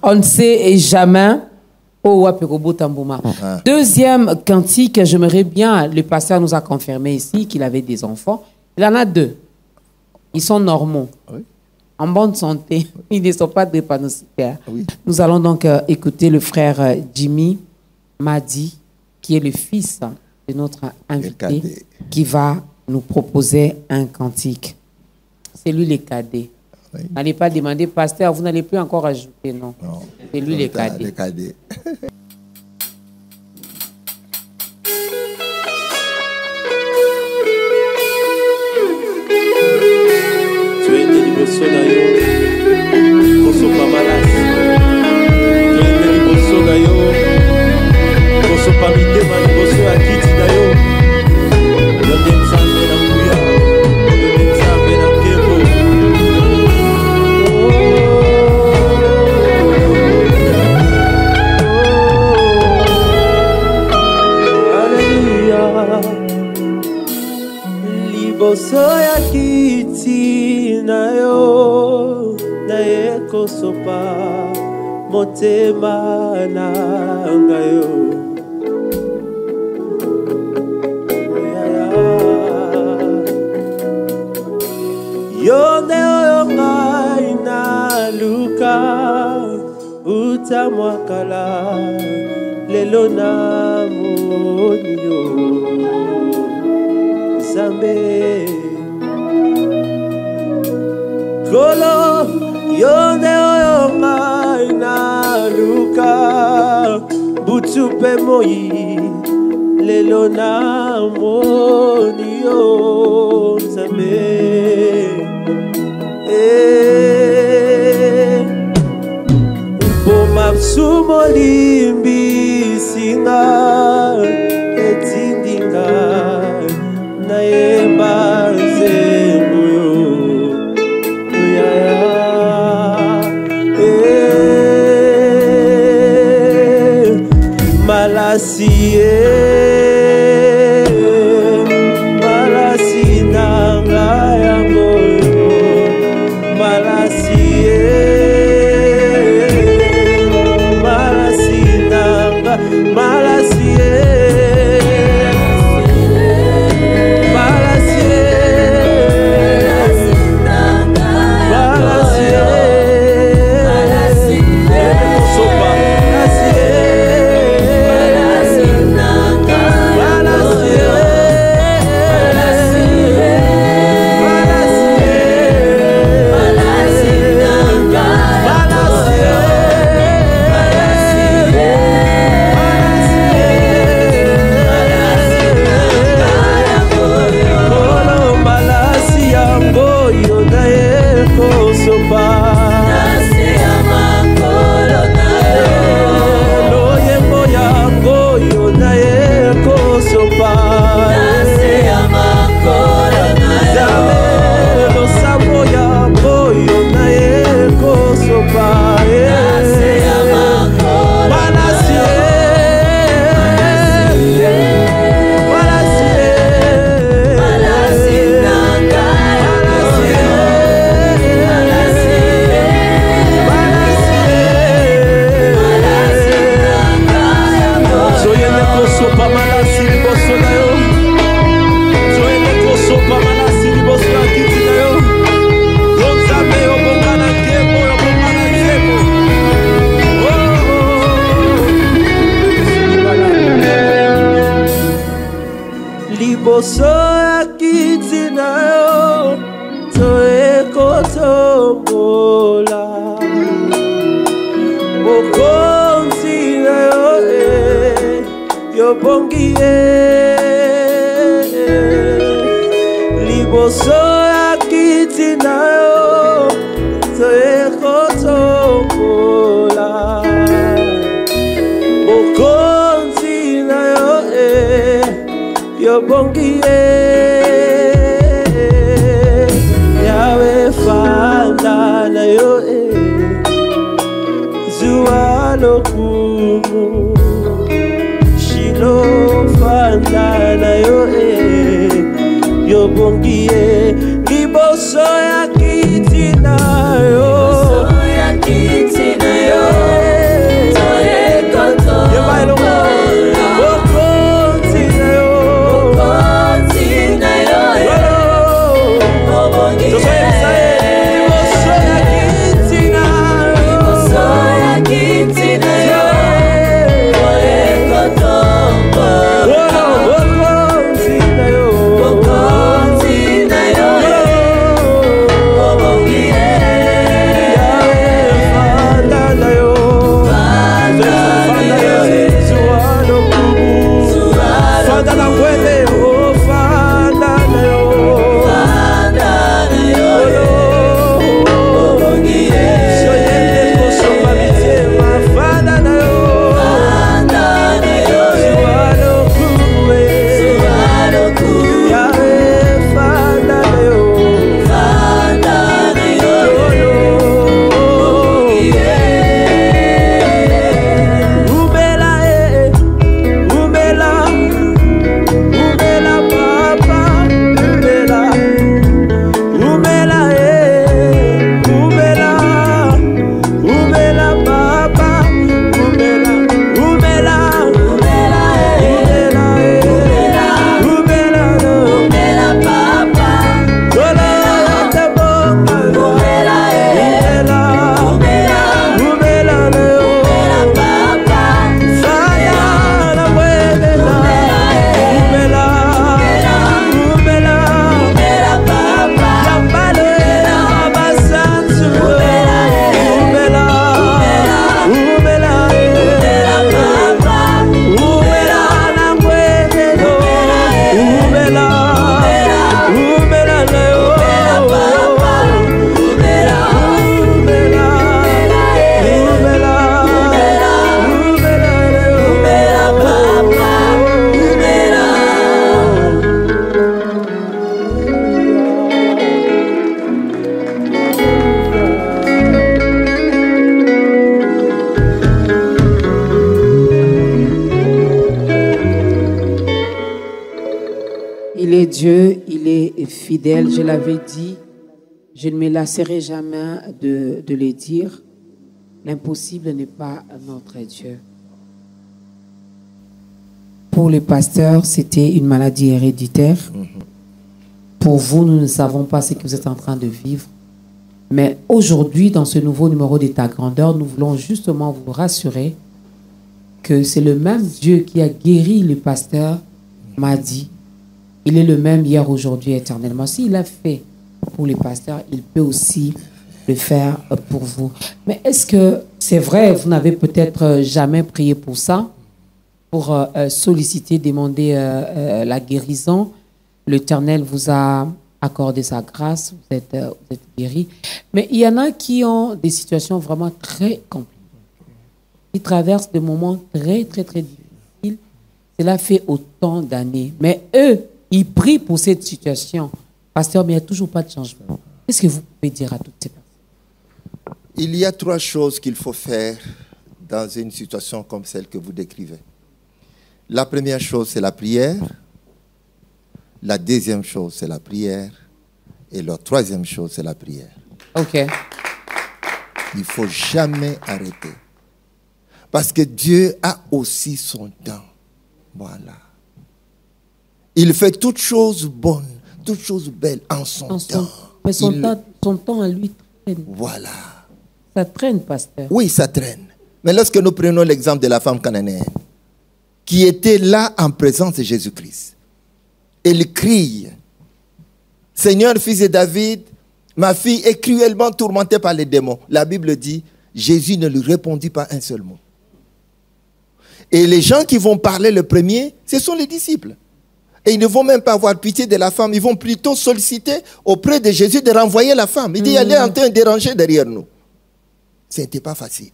On ne sait jamais. Oh, deuxième cantique, j'aimerais bien, le pasteur nous a confirmé ici qu'il avait des enfants. Il en a 2. Ils sont normaux, en bonne santé. Ils ne sont pas drépanocytaires. Nous allons donc écouter le frère Jimmy Madi, qui est le fils de notre invité, qui va nous proposer un cantique. C'est lui le cadet. N'allez pas demander, pasteur, vous n'allez plus encore ajouter, non. C'est lui le cadet. Tu es né liboso na yo, koso pamalas. Tu es né liboso na yo, koso pamitema liboso ya kiti na yo. Yo te nzambe na nguya, yo te nzambe na nkembo. Hallelujah. Liboso ya kiti na yo, na ye kosopa motema na ngayo. Yonde oyo ngai na luka utamwakala lelo na moni yo Zambe Kolo yonde oyo ngai na luka butupe moi lelo na moni yo Zambe Mapsumo limbi singa etindinga na yemba zembuyo malasie malasi nanga yango malasie liboso ya kiti na yo toekotombola bokonzi na yo yobongi ye liboso ya kiti na yo toekotombola bokonzi na yo yobongi ye yawe fanda na yo zuwa lokumu shilo fanda na yo yobongi ye liboso ya kiti na yo Dieu, il est fidèle, je l'avais dit, je ne me lasserai jamais de le dire. L'impossible n'est pas notre Dieu. Pour le pasteur, c'était une maladie héréditaire. Pour vous, nous ne savons pas ce que vous êtes en train de vivre. Mais aujourd'hui, dans ce nouveau numéro d'État Grandeur, nous voulons justement vous rassurer que c'est le même Dieu qui a guéri le pasteur Madi. Il est le même hier, aujourd'hui, éternellement. S'il a fait pour les pasteurs, il peut aussi le faire pour vous. Mais est-ce que c'est vrai, vous n'avez peut-être jamais prié pour ça, pour solliciter, demander la guérison? L'Éternel vous a accordé sa grâce, vous êtes guéri. Mais il y en a qui ont des situations vraiment très compliquées. Ils traversent des moments très, très, très difficiles. Cela fait autant d'années. Mais eux, ils prient pour cette situation. Pasteur, mais il n'y a toujours pas de changement. Qu'est-ce que vous pouvez dire à toutes ces personnes? Il y a 3 choses qu'il faut faire dans une situation comme celle que vous décrivez. La première chose, c'est la prière. La deuxième chose, c'est la prière. Et la troisième chose, c'est la prière. OK. Il ne faut jamais arrêter. Parce que Dieu a aussi son temps. Voilà. Il fait toutes choses bonnes, toutes choses belles en son temps. Mais son temps à lui traîne. Voilà. Ça traîne, pasteur. Oui, ça traîne. Mais lorsque nous prenons l'exemple de la femme cananéenne, qui était là en présence de Jésus-Christ, Elle crie. Seigneur, fils de David, ma fille est cruellement tourmentée par les démons. La Bible dit, Jésus ne lui répondit pas un seul mot. Et les gens qui vont parler le premier, ce sont les disciples. Et ils ne vont même pas avoir pitié de la femme. Ils vont plutôt solliciter auprès de Jésus de renvoyer la femme. Il dit, elle est en train de déranger derrière nous. Ce n'était pas facile.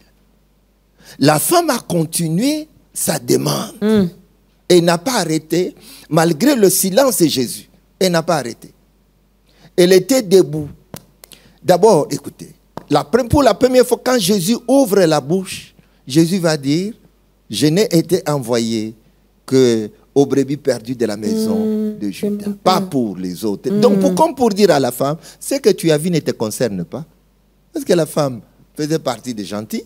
La femme a continué sa demande. Et n'a pas arrêté, malgré le silence de Jésus. Elle n'a pas arrêté. Elle était debout. D'abord, écoutez, pour la première fois, quand Jésus ouvre la bouche, Jésus va dire, je n'ai été envoyé qu'aux brebis perdues de la maison de Judas, pas pour les autres. Donc, comme pour dire à la femme, ce que tu as vu ne te concerne pas. Parce que la femme faisait partie des gentils.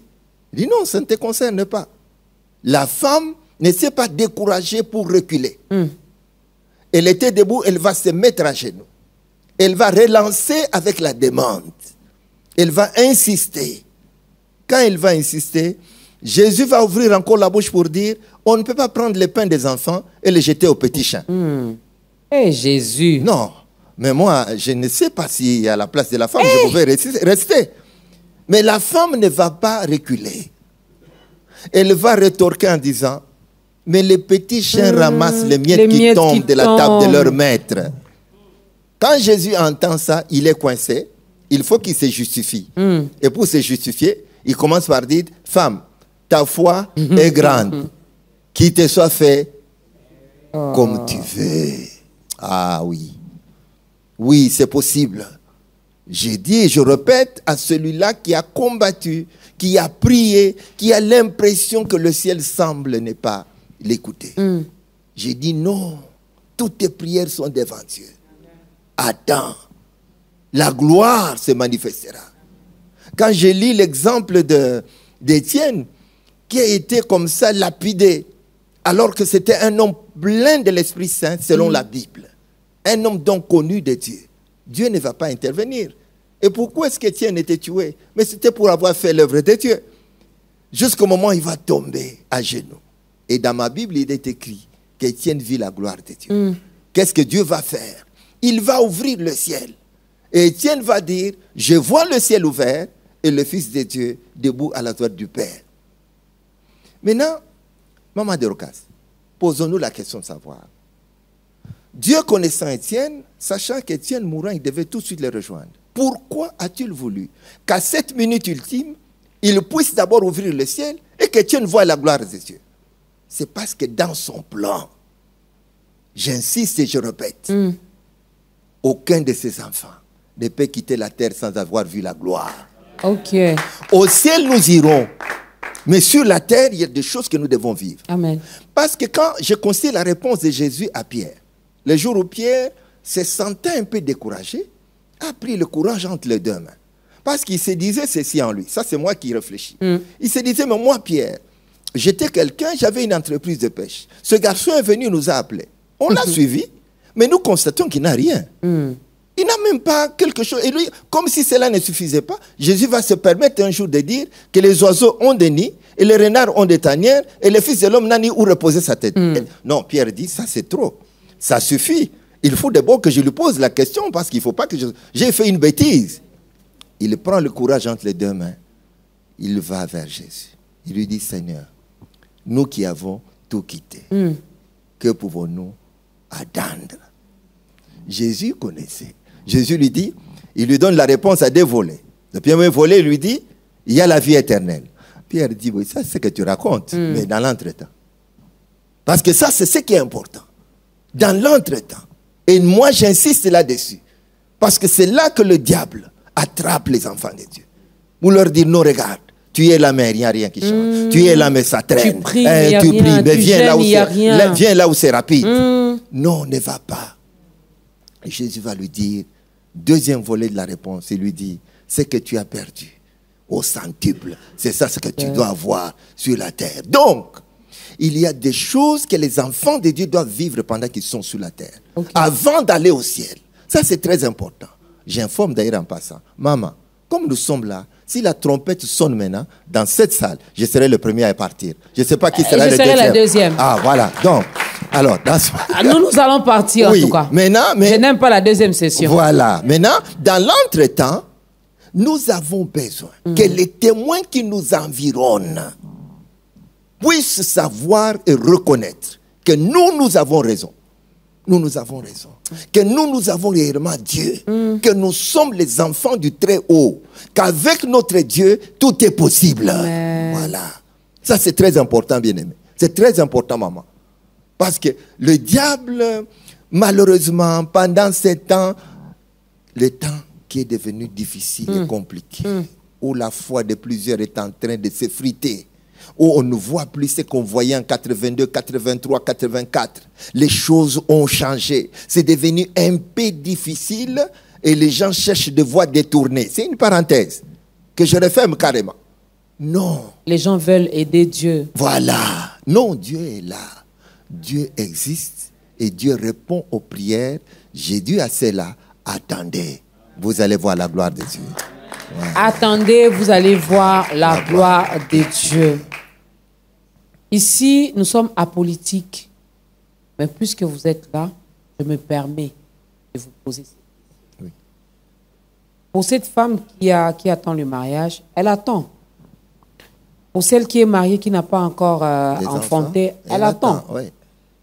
Il dit non, ça ne te concerne pas. La femme ne s'est pas découragée pour reculer. Elle était debout, elle va se mettre à genoux. Elle va relancer avec la demande. Elle va insister. Quand elle va insister, Jésus va ouvrir encore la bouche pour dire, on ne peut pas prendre les pains des enfants et les jeter aux petits chiens. Jésus. Non, mais moi, je ne sais pas si à la place de la femme, je pouvais rester. Mais la femme ne va pas reculer. Elle va rétorquer en disant, mais les petits chiens ramassent les miettes qui tombent de la table de leur maître. Quand Jésus entend ça, il est coincé. Il faut qu'il se justifie. Et pour se justifier, il commence par dire, femme, ta foi est grande. Qu'il te soit fait comme tu veux. Ah oui. Oui, c'est possible. J'ai dit et je répète à celui-là qui a combattu, qui a prié, qui a l'impression que le ciel semble ne pas l'écouter. J'ai dit non, toutes tes prières sont devant Dieu. Attends, la gloire se manifestera. Quand je lis l'exemple d'Étienne, qui a été comme ça lapidé, alors que c'était un homme plein de l'Esprit Saint, selon la Bible. Un homme donc connu de Dieu. Dieu ne va pas intervenir. Et pourquoi est-ce qu'Étienne était tué? Mais c'était pour avoir fait l'œuvre de Dieu. Jusqu'au moment où il va tomber à genoux. Et dans ma Bible, il est écrit qu'Étienne vit la gloire de Dieu. Qu'est-ce que Dieu va faire? Il va ouvrir le ciel. Et Étienne va dire, je vois le ciel ouvert et le Fils de Dieu debout à la droite du Père. Maintenant, Maman de Rocas, posons-nous la question de savoir. Dieu connaissant Étienne, sachant qu'Étienne mourant, il devait tout de suite le rejoindre. Pourquoi a-t-il voulu qu'à cette minute ultime, il puisse d'abord ouvrir le ciel et qu'Étienne voie la gloire de Dieu? C'est parce que dans son plan, j'insiste et je répète, aucun de ses enfants ne peut quitter la terre sans avoir vu la gloire. Ok. Au ciel, nous irons. Mais sur la terre, il y a des choses que nous devons vivre. Amen. Parce que quand je considère la réponse de Jésus à Pierre, le jour où Pierre se sentait un peu découragé, a pris le courage entre les deux mains. Parce qu'il se disait ceci en lui. Ça, c'est moi qui réfléchis. Il se disait, mais moi, Pierre, j'étais quelqu'un, j'avais une entreprise de pêche. Ce garçon est venu, nous a appelés. On l'a suivi, mais nous constatons qu'il n'a rien. Il n'a même pas quelque chose. Et lui, comme si cela ne suffisait pas, Jésus va se permettre un jour de dire que les oiseaux ont des nids, et les renards ont des tanières, et le Fils de l'homme n'a ni où reposer sa tête. Non, Pierre dit, ça c'est trop. Ça suffit. Il faut d'abord que je lui pose la question, parce qu'il ne faut pas que j'ai fait une bêtise. Il prend le courage entre les deux mains. Il va vers Jésus. Il lui dit, Seigneur, nous qui avons tout quitté, que pouvons-nous attendre? Jésus connaissait. Jésus lui dit, il lui donne la réponse à deux volets. Le premier volet lui dit, il y a la vie éternelle. Pierre dit, oui, ça c'est ce que tu racontes, mais dans l'entretemps. Parce que ça, c'est ce qui est important. Dans l'entretemps. Et moi, j'insiste là-dessus. Parce que c'est là que le diable attrape les enfants de Dieu. Vous leur dites, non, regarde, tu es là, mais il n'y a rien qui change. Tu es là, mais ça traîne. Tu pries, mais viens là où c'est rapide. Non, ne va pas. Et Jésus va lui dire, deuxième volet de la réponse, il lui dit, ce que tu as perdu au centuple, c'est ça ce que tu dois avoir sur la terre. Donc, il y a des choses que les enfants de Dieu doivent vivre pendant qu'ils sont sur la terre, avant d'aller au ciel. Ça, c'est très important. J'informe d'ailleurs en passant, maman, comme nous sommes là, si la trompette sonne maintenant, dans cette salle, je serai le premier à partir. Je ne sais pas qui sera le deuxième. La deuxième. Ah, voilà. Donc, Alors, Nous allons partir oui, en tout cas. Maintenant, Je n'aime pas la deuxième session. Voilà. Maintenant, dans l'entretemps, nous avons besoin que les témoins qui nous environnent puissent savoir et reconnaître que nous avons raison. Nous avons raison. Que nous avons réellement Dieu. Que nous sommes les enfants du Très-Haut. Qu'avec notre Dieu, tout est possible. Voilà. Ça, c'est très important, bien-aimé. C'est très important, maman. Parce que le diable, malheureusement, pendant ces temps, le temps qui est devenu difficile et compliqué, où la foi de plusieurs est en train de s'effriter, où on ne voit plus ce qu'on voyait en 82, 83, 84. Les choses ont changé. C'est devenu un peu difficile et les gens cherchent des voies détournées. C'est une parenthèse que je referme carrément. Non. Les gens veulent aider Dieu. Voilà. Non, Dieu est là. Dieu existe et Dieu répond aux prières. J'ai dit à cela, attendez, vous allez voir la gloire de Dieu. Ouais. Attendez, vous allez voir la gloire de Dieu. Ici, nous sommes apolitiques. Mais puisque vous êtes là, je me permets de vous poser cette question. Oui. Pour cette femme qui attend le mariage, elle attend. Pour celle qui est mariée, qui n'a pas encore enfanté, elle attend. Oui.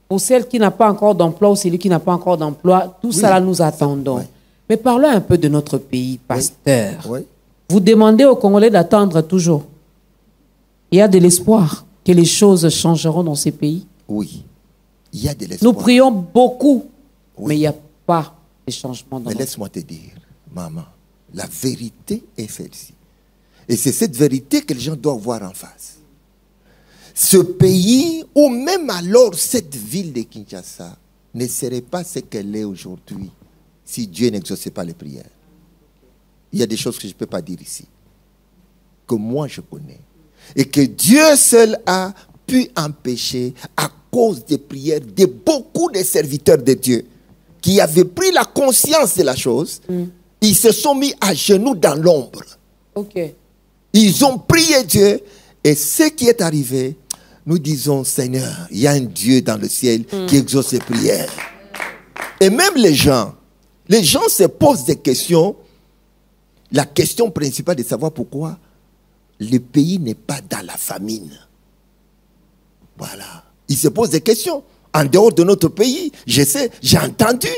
Pour celle qui n'a pas encore d'emploi ou celui qui n'a pas encore d'emploi, tout ça là, nous attendons. Oui. Mais parlons un peu de notre pays, pasteur. Oui. Vous demandez aux Congolais d'attendre toujours. Il y a de l'espoir que les choses changeront dans ces pays. Oui, il y a de l'espoir. Nous prions beaucoup, mais il n'y a pas de changement dans Mais laisse-moi te dire, maman, la vérité est celle-ci. Et c'est cette vérité que les gens doivent voir en face. Ce pays, ou même alors cette ville de Kinshasa, ne serait pas ce qu'elle est aujourd'hui si Dieu n'exauçait pas les prières. Il y a des choses que je ne peux pas dire ici, que moi je connais. Et que Dieu seul a pu empêcher à cause des prières de beaucoup de serviteurs de Dieu qui avaient pris la conscience de la chose. Ils se sont mis à genoux dans l'ombre. Okay. Ils ont prié Dieu. Et ce qui est arrivé, nous disons, Seigneur, il y a un Dieu dans le ciel qui exauce les prières. Et même les gens se posent des questions. La question principale est de savoir pourquoi le pays n'est pas dans la famine. Voilà. Ils se posent des questions. En dehors de notre pays, je sais, j'ai entendu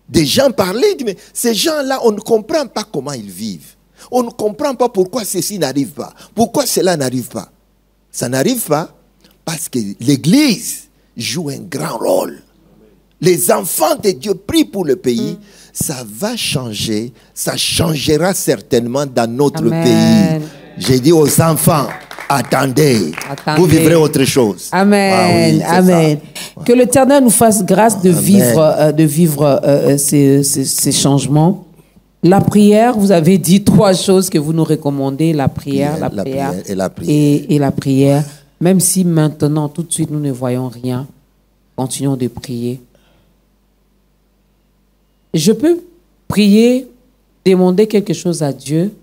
des gens parler, mais ces gens-là, on ne comprend pas comment ils vivent. On ne comprend pas pourquoi ceci n'arrive pas. Pourquoi cela n'arrive pas. Ça n'arrive pas parce que l'Église joue un grand rôle. Les enfants de Dieu prient pour le pays. Ça va changer. Ça changera certainement dans notre pays. J'ai dit aux enfants, attendez. Vous vivrez autre chose. Amen. Ah oui, amen. Ça. Que l'Éternel nous fasse grâce de vivre ces changements. La prière, vous avez dit 3 choses que vous nous recommandez, la prière et la prière. Et la prière. Même si maintenant, tout de suite, nous ne voyons rien, continuons de prier. Je peux prier, demander quelque chose à Dieu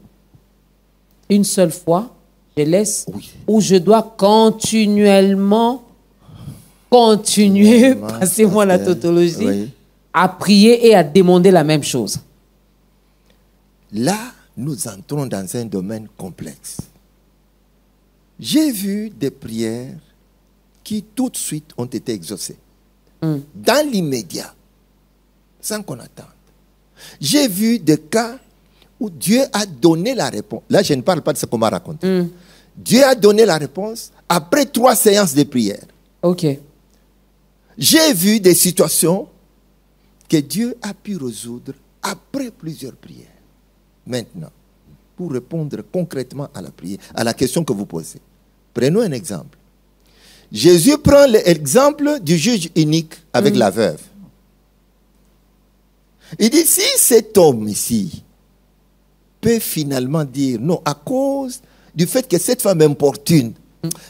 une seule fois, je laisse, ou je dois continuellement continuer, passez-moi la tautologie, à prier et à demander la même chose. Là, nous entrons dans un domaine complexe. J'ai vu des prières qui tout de suite ont été exaucées. Dans l'immédiat, sans qu'on attende. J'ai vu des cas où Dieu a donné la réponse. Là, je ne parle pas de ce qu'on m'a raconté. Dieu a donné la réponse après 3 séances de prière. Ok. J'ai vu des situations que Dieu a pu résoudre après plusieurs prières. Maintenant, pour répondre concrètement à la prière, à la question que vous posez, prenons un exemple. Jésus prend l'exemple du juge unique avec la veuve. Il dit, si cet homme ici peut finalement dire non, à cause du fait que cette femme importune,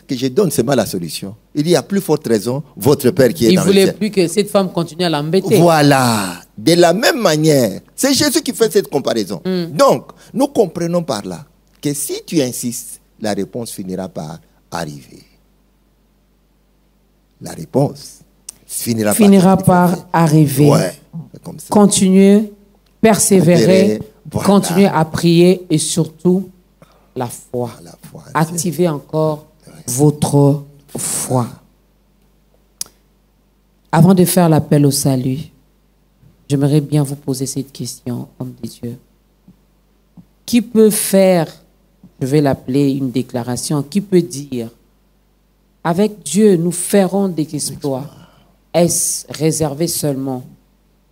que je donne seulement la solution, il dit, à plus forte raison, votre Père qui est dans le ciel. Il ne voulait plus que cette femme continue à l'embêter. Voilà. De la même manière, c'est Jésus qui fait cette comparaison. Donc, nous comprenons par là que si tu insistes, la réponse finira par arriver. La réponse finira par arriver. Ouais, comme ça. Continuez, persévérez, Voilà. continuez à prier et surtout la foi. La foi. Activez encore votre foi. Avant de faire l'appel au salut, j'aimerais bien vous poser cette question, homme de Dieu. Qui peut faire, je vais l'appeler une déclaration, qui peut dire, avec Dieu, nous ferons des exploits? Est-ce réservé seulement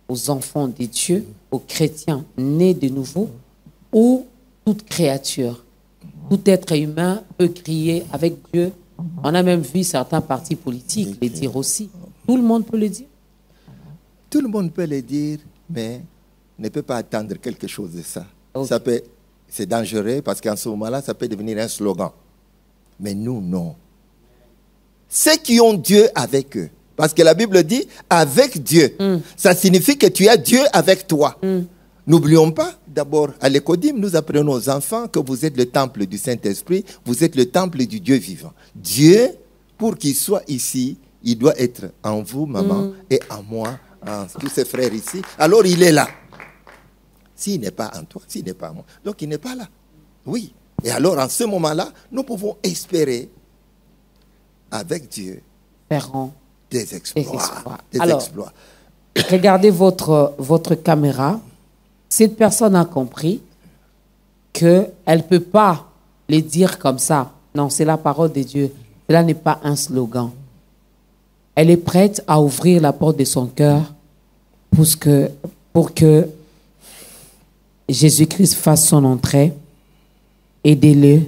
aux enfants de Dieu, aux chrétiens nés de nouveau, ou toute créature, tout être humain peut crier avec Dieu? On a même vu certains partis politiques le dire aussi. Tout le monde peut le dire. Tout le monde peut le dire, mais ne peut pas attendre quelque chose de ça. Okay. C'est dangereux parce qu'en ce moment-là, ça peut devenir un slogan. Mais nous, non. Ceux qui ont Dieu avec eux, parce que la Bible dit avec Dieu, ça signifie que tu as Dieu avec toi. N'oublions pas, d'abord, à l'Écodime, nous apprenons aux enfants que vous êtes le temple du Saint-Esprit, vous êtes le temple du Dieu vivant. Dieu, pour qu'il soit ici, il doit être en vous, maman, et en moi, en tous ses frères ici. Alors il est là. S'il n'est pas en toi, s'il n'est pas en moi, donc il n'est pas là. Oui. Et alors, en ce moment-là, nous pouvons espérer, avec Dieu, Ferront des exploits. Des exploits. Regardez votre caméra. Cette personne a compris qu'elle ne peut pas le dire comme ça. Non, c'est la parole de Dieu. Cela n'est pas un slogan. Elle est prête à ouvrir la porte de son cœur pour que Jésus-Christ fasse son entrée. Aidez-le.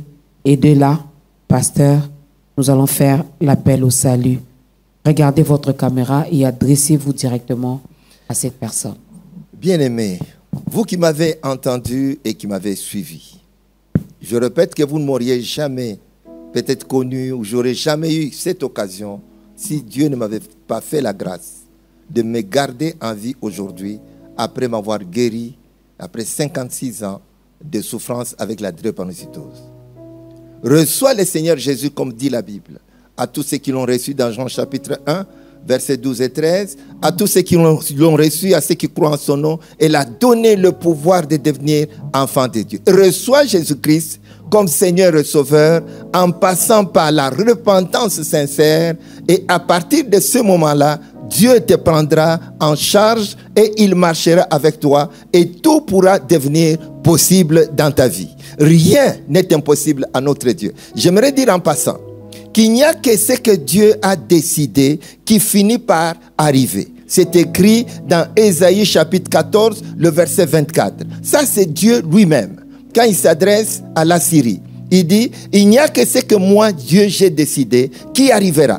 Et de là, pasteur, nous allons faire l'appel au salut. Regardez votre caméra et adressez-vous directement à cette personne. Bien-aimés, vous qui m'avez entendu et qui m'avez suivi, je répète que vous ne m'auriez jamais peut-être connu ou j'aurais jamais eu cette occasion si Dieu ne m'avait pas fait la grâce de me garder en vie aujourd'hui après m'avoir guéri après 56 ans de souffrance avec la drépanocytose. Reçois le Seigneur Jésus comme dit la Bible. À tous ceux qui l'ont reçu dans Jean chapitre 1, versets 12 et 13, à tous ceux qui l'ont reçu, à ceux qui croient en son nom, elle a donné le pouvoir de devenir enfant de Dieu. Reçois Jésus-Christ comme Seigneur et Sauveur en passant par la repentance sincère et à partir de ce moment-là, Dieu te prendra en charge et il marchera avec toi et tout pourra devenir possible dans ta vie. Rien n'est impossible à notre Dieu. J'aimerais dire en passant qu'il n'y a que ce que Dieu a décidé qui finit par arriver. C'est écrit dans Ésaïe chapitre 14, le verset 24. Ça, c'est Dieu lui-même. Quand il s'adresse à la Syrie, il dit, il n'y a que ce que moi, Dieu, j'ai décidé qui arrivera.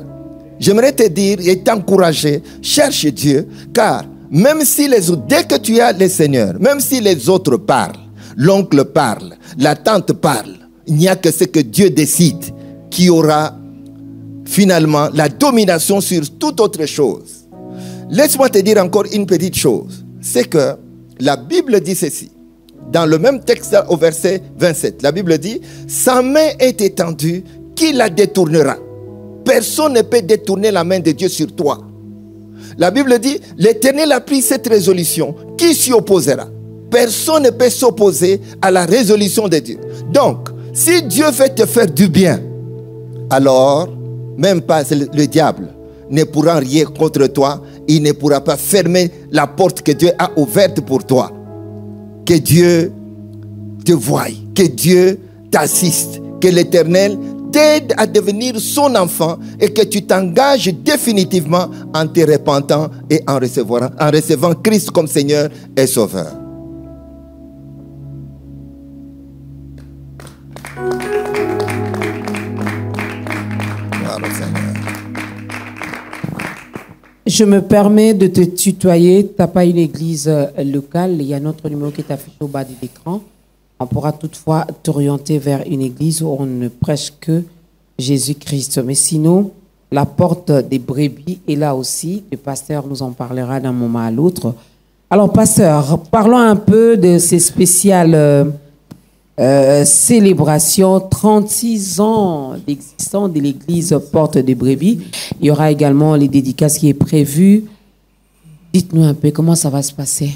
J'aimerais te dire et t'encourager, cherche Dieu, car même si les autres, dès que tu as le Seigneur, même si les autres parlent, l'oncle parle, la tante parle, il n'y a que ce que Dieu décide qui aura finalement la domination sur toute autre chose. Laisse-moi te dire encore une petite chose, c'est que la Bible dit ceci. Dans le même texte au verset 27, la Bible dit, sa main est étendue, qui la détournera? Personne ne peut détourner la main de Dieu sur toi. La Bible dit, l'Éternel a pris cette résolution. Qui s'y opposera? Personne ne peut s'opposer à la résolution de Dieu. Donc, si Dieu veut te faire du bien, alors, même pas le diable ne pourra rien contre toi. Il ne pourra pas fermer la porte que Dieu a ouverte pour toi. Que Dieu te voie, que Dieu t'assiste, que l'Éternel t'aide à devenir son enfant et que tu t'engages définitivement en te repentant et en recevant Christ comme Seigneur et Sauveur. Je me permets de te tutoyer. Tu n'as pas une église locale. Il y a notre numéro qui est affiché au bas de l'écran. On pourra toutefois t'orienter vers une église où on ne prêche que Jésus-Christ. Mais sinon, la porte des brebis est là aussi. Le pasteur nous en parlera d'un moment à l'autre. Alors, pasteur, parlons un peu de ces spéciales célébration, 36 ans d'existence de l'église Porte de Brebis. Il y aura également les dédicaces qui est prévues. Dites-nous un peu comment ça va se passer.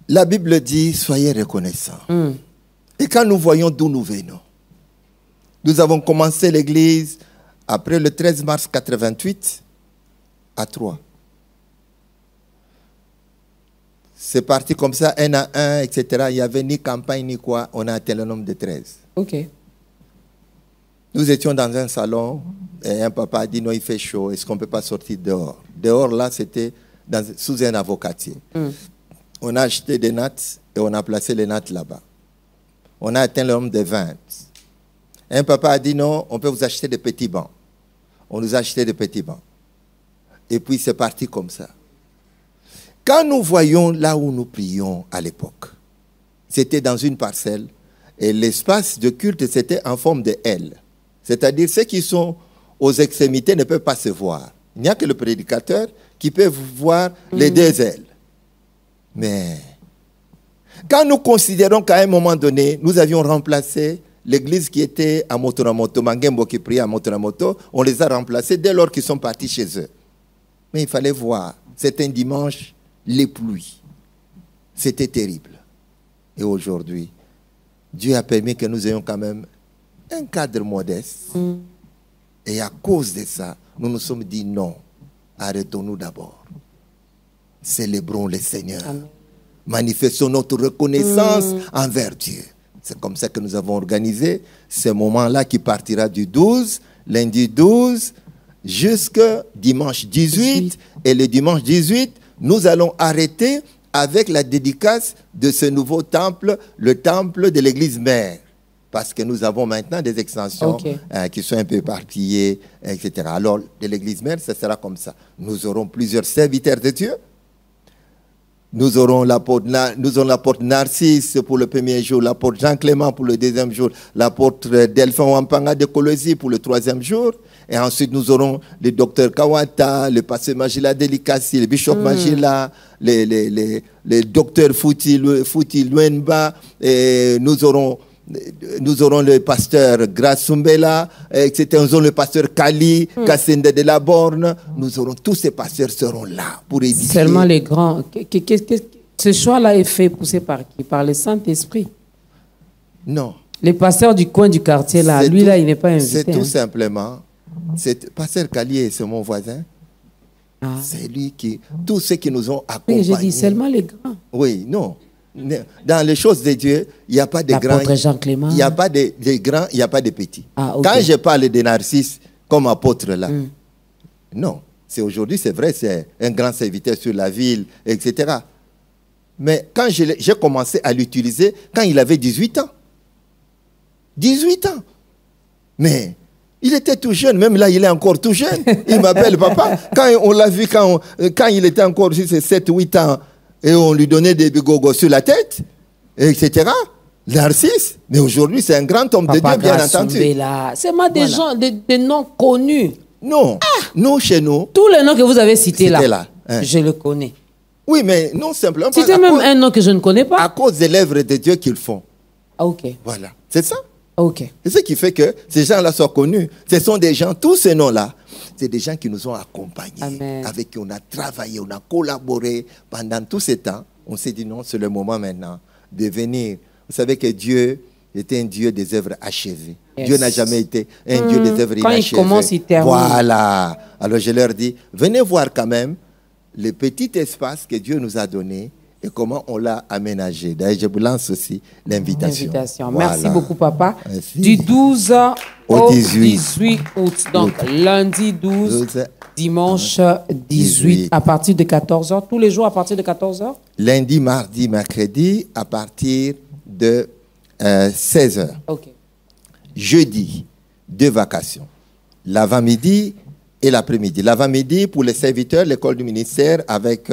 La Bible dit, soyez reconnaissants. Et quand nous voyons d'où nous venons, nous avons commencé l'église après le 13 mars 88 à 3. C'est parti comme ça, un à un, etc. Il n'y avait ni campagne ni quoi. On a atteint le nombre de 13. OK. Nous étions dans un salon et un papa a dit non, il fait chaud. Est-ce qu'on ne peut pas sortir dehors? Dehors, là, c'était sous un avocatier. On a acheté des nattes et on a placé les nattes là-bas. On a atteint le nombre de 20. Un papa a dit non, on peut vous acheter des petits bancs. On nous a acheté des petits bancs. Et puis c'est parti comme ça. Quand nous voyons là où nous prions à l'époque, c'était dans une parcelle et l'espace de culte c'était en forme de L. C'est-à-dire ceux qui sont aux extrémités ne peuvent pas se voir. Il n'y a que le prédicateur qui peut voir les deux ailes. Mais quand nous considérons qu'à un moment donné, nous avions remplacé l'église qui était à Motonamoto, Mangembo qui priait à Motonamoto, on les a remplacés dès lors qu'ils sont partis chez eux. Mais il fallait voir, c'était un dimanche, les pluies. C'était terrible. Et aujourd'hui, Dieu a permis que nous ayons quand même un cadre modeste. Et à cause de ça, nous nous sommes dit non, arrêtons-nous d'abord. Célébrons le Seigneur. Amen. Manifestons notre reconnaissance envers Dieu. C'est comme ça que nous avons organisé ce moment-là qui partira du 12, lundi 12, jusqu'à dimanche 18. Et le dimanche 18, nous allons arrêter avec la dédicace de ce nouveau temple, le temple de l'église mère. Parce que nous avons maintenant des extensions qui sont un peu éparpillées, etc. Alors, de l'église mère, ça sera comme ça. Nous aurons plusieurs serviteurs de Dieu. Nous aurons l'apôtre Narcisse pour le premier jour, l'apôtre Jean-Clément pour le deuxième jour, l'apôtre Delphin Wampanga de Colosie pour le troisième jour. Et ensuite, nous aurons le docteur Kawata, le pasteur Magila Delikassi, le bishop Magila, le docteur Fouti Luenba, et nous aurons le pasteur Grasumbela, etc. Nous aurons le pasteur Kali, Kassende de la Borne. Nous aurons tous ces pasteurs seront là pour édifier. Seulement les grands. Ce choix-là est fait pousser par qui? Par le Saint-Esprit? Non. Les pasteurs du coin du quartier, là, lui, là, il n'est pas invité. C'est tout simplement. Pasteur Kali, c'est mon voisin. C'est lui qui. Tous ceux qui nous ont accompagnés. Oui, j'ai dit seulement les grands. Oui, non. Dans les choses de Dieu, il n'y a pas de grands. Jean-Clément. Il n'y a pas de grands, il n'y a pas de petits. Quand je parle de Narcisse comme apôtre là, non. C'est aujourd'hui, c'est vrai, c'est un grand serviteur sur la ville, etc. Mais quand j'ai commencé à l'utiliser, quand il avait 18 ans. 18 ans. Mais il était tout jeune, même là, il est encore tout jeune. Il m'appelle papa. Quand on l'a vu, quand il était encore juste 7-8 ans, et on lui donnait des bigogos sur la tête, etc. Narcisse. Mais aujourd'hui, c'est un grand homme de Dieu, bien entendu. C'est moi des gens, des noms connus. Non. Nous, chez nous. Tous les noms que vous avez cités là, je le connais. Oui, mais non simplement. C'était même un nom que je ne connais pas. À cause des lèvres de Dieu qu'ils font. OK. Voilà. C'est ça. OK. C'est ce qui fait que ces gens-là sont connus. Ce sont des gens, tous ces noms-là, c'est des gens qui nous ont accompagnés, Amen. Avec qui on a travaillé, on a collaboré pendant tout ce temps. On s'est dit non, c'est le moment maintenant de venir. Vous savez que Dieu était un Dieu des œuvres achevées. Yes. Dieu n'a jamais été un Dieu des œuvres inachevées. Quand il commence, il termine. Voilà. Alors je leur dis, venez voir quand même le petit espace que Dieu nous a donné et comment on l'a aménagé. D'ailleurs, je vous lance aussi l'invitation. Voilà. Merci beaucoup, papa. Merci. Du 12 au 18 août. Donc, lundi 12, dimanche 18. À partir de 14h. Tous les jours à partir de 14h? Lundi, mardi, mercredi, à partir de 16h. OK. Jeudi, 2 vacations. L'avant-midi et l'après-midi. L'avant-midi pour les serviteurs, l'école du ministère avec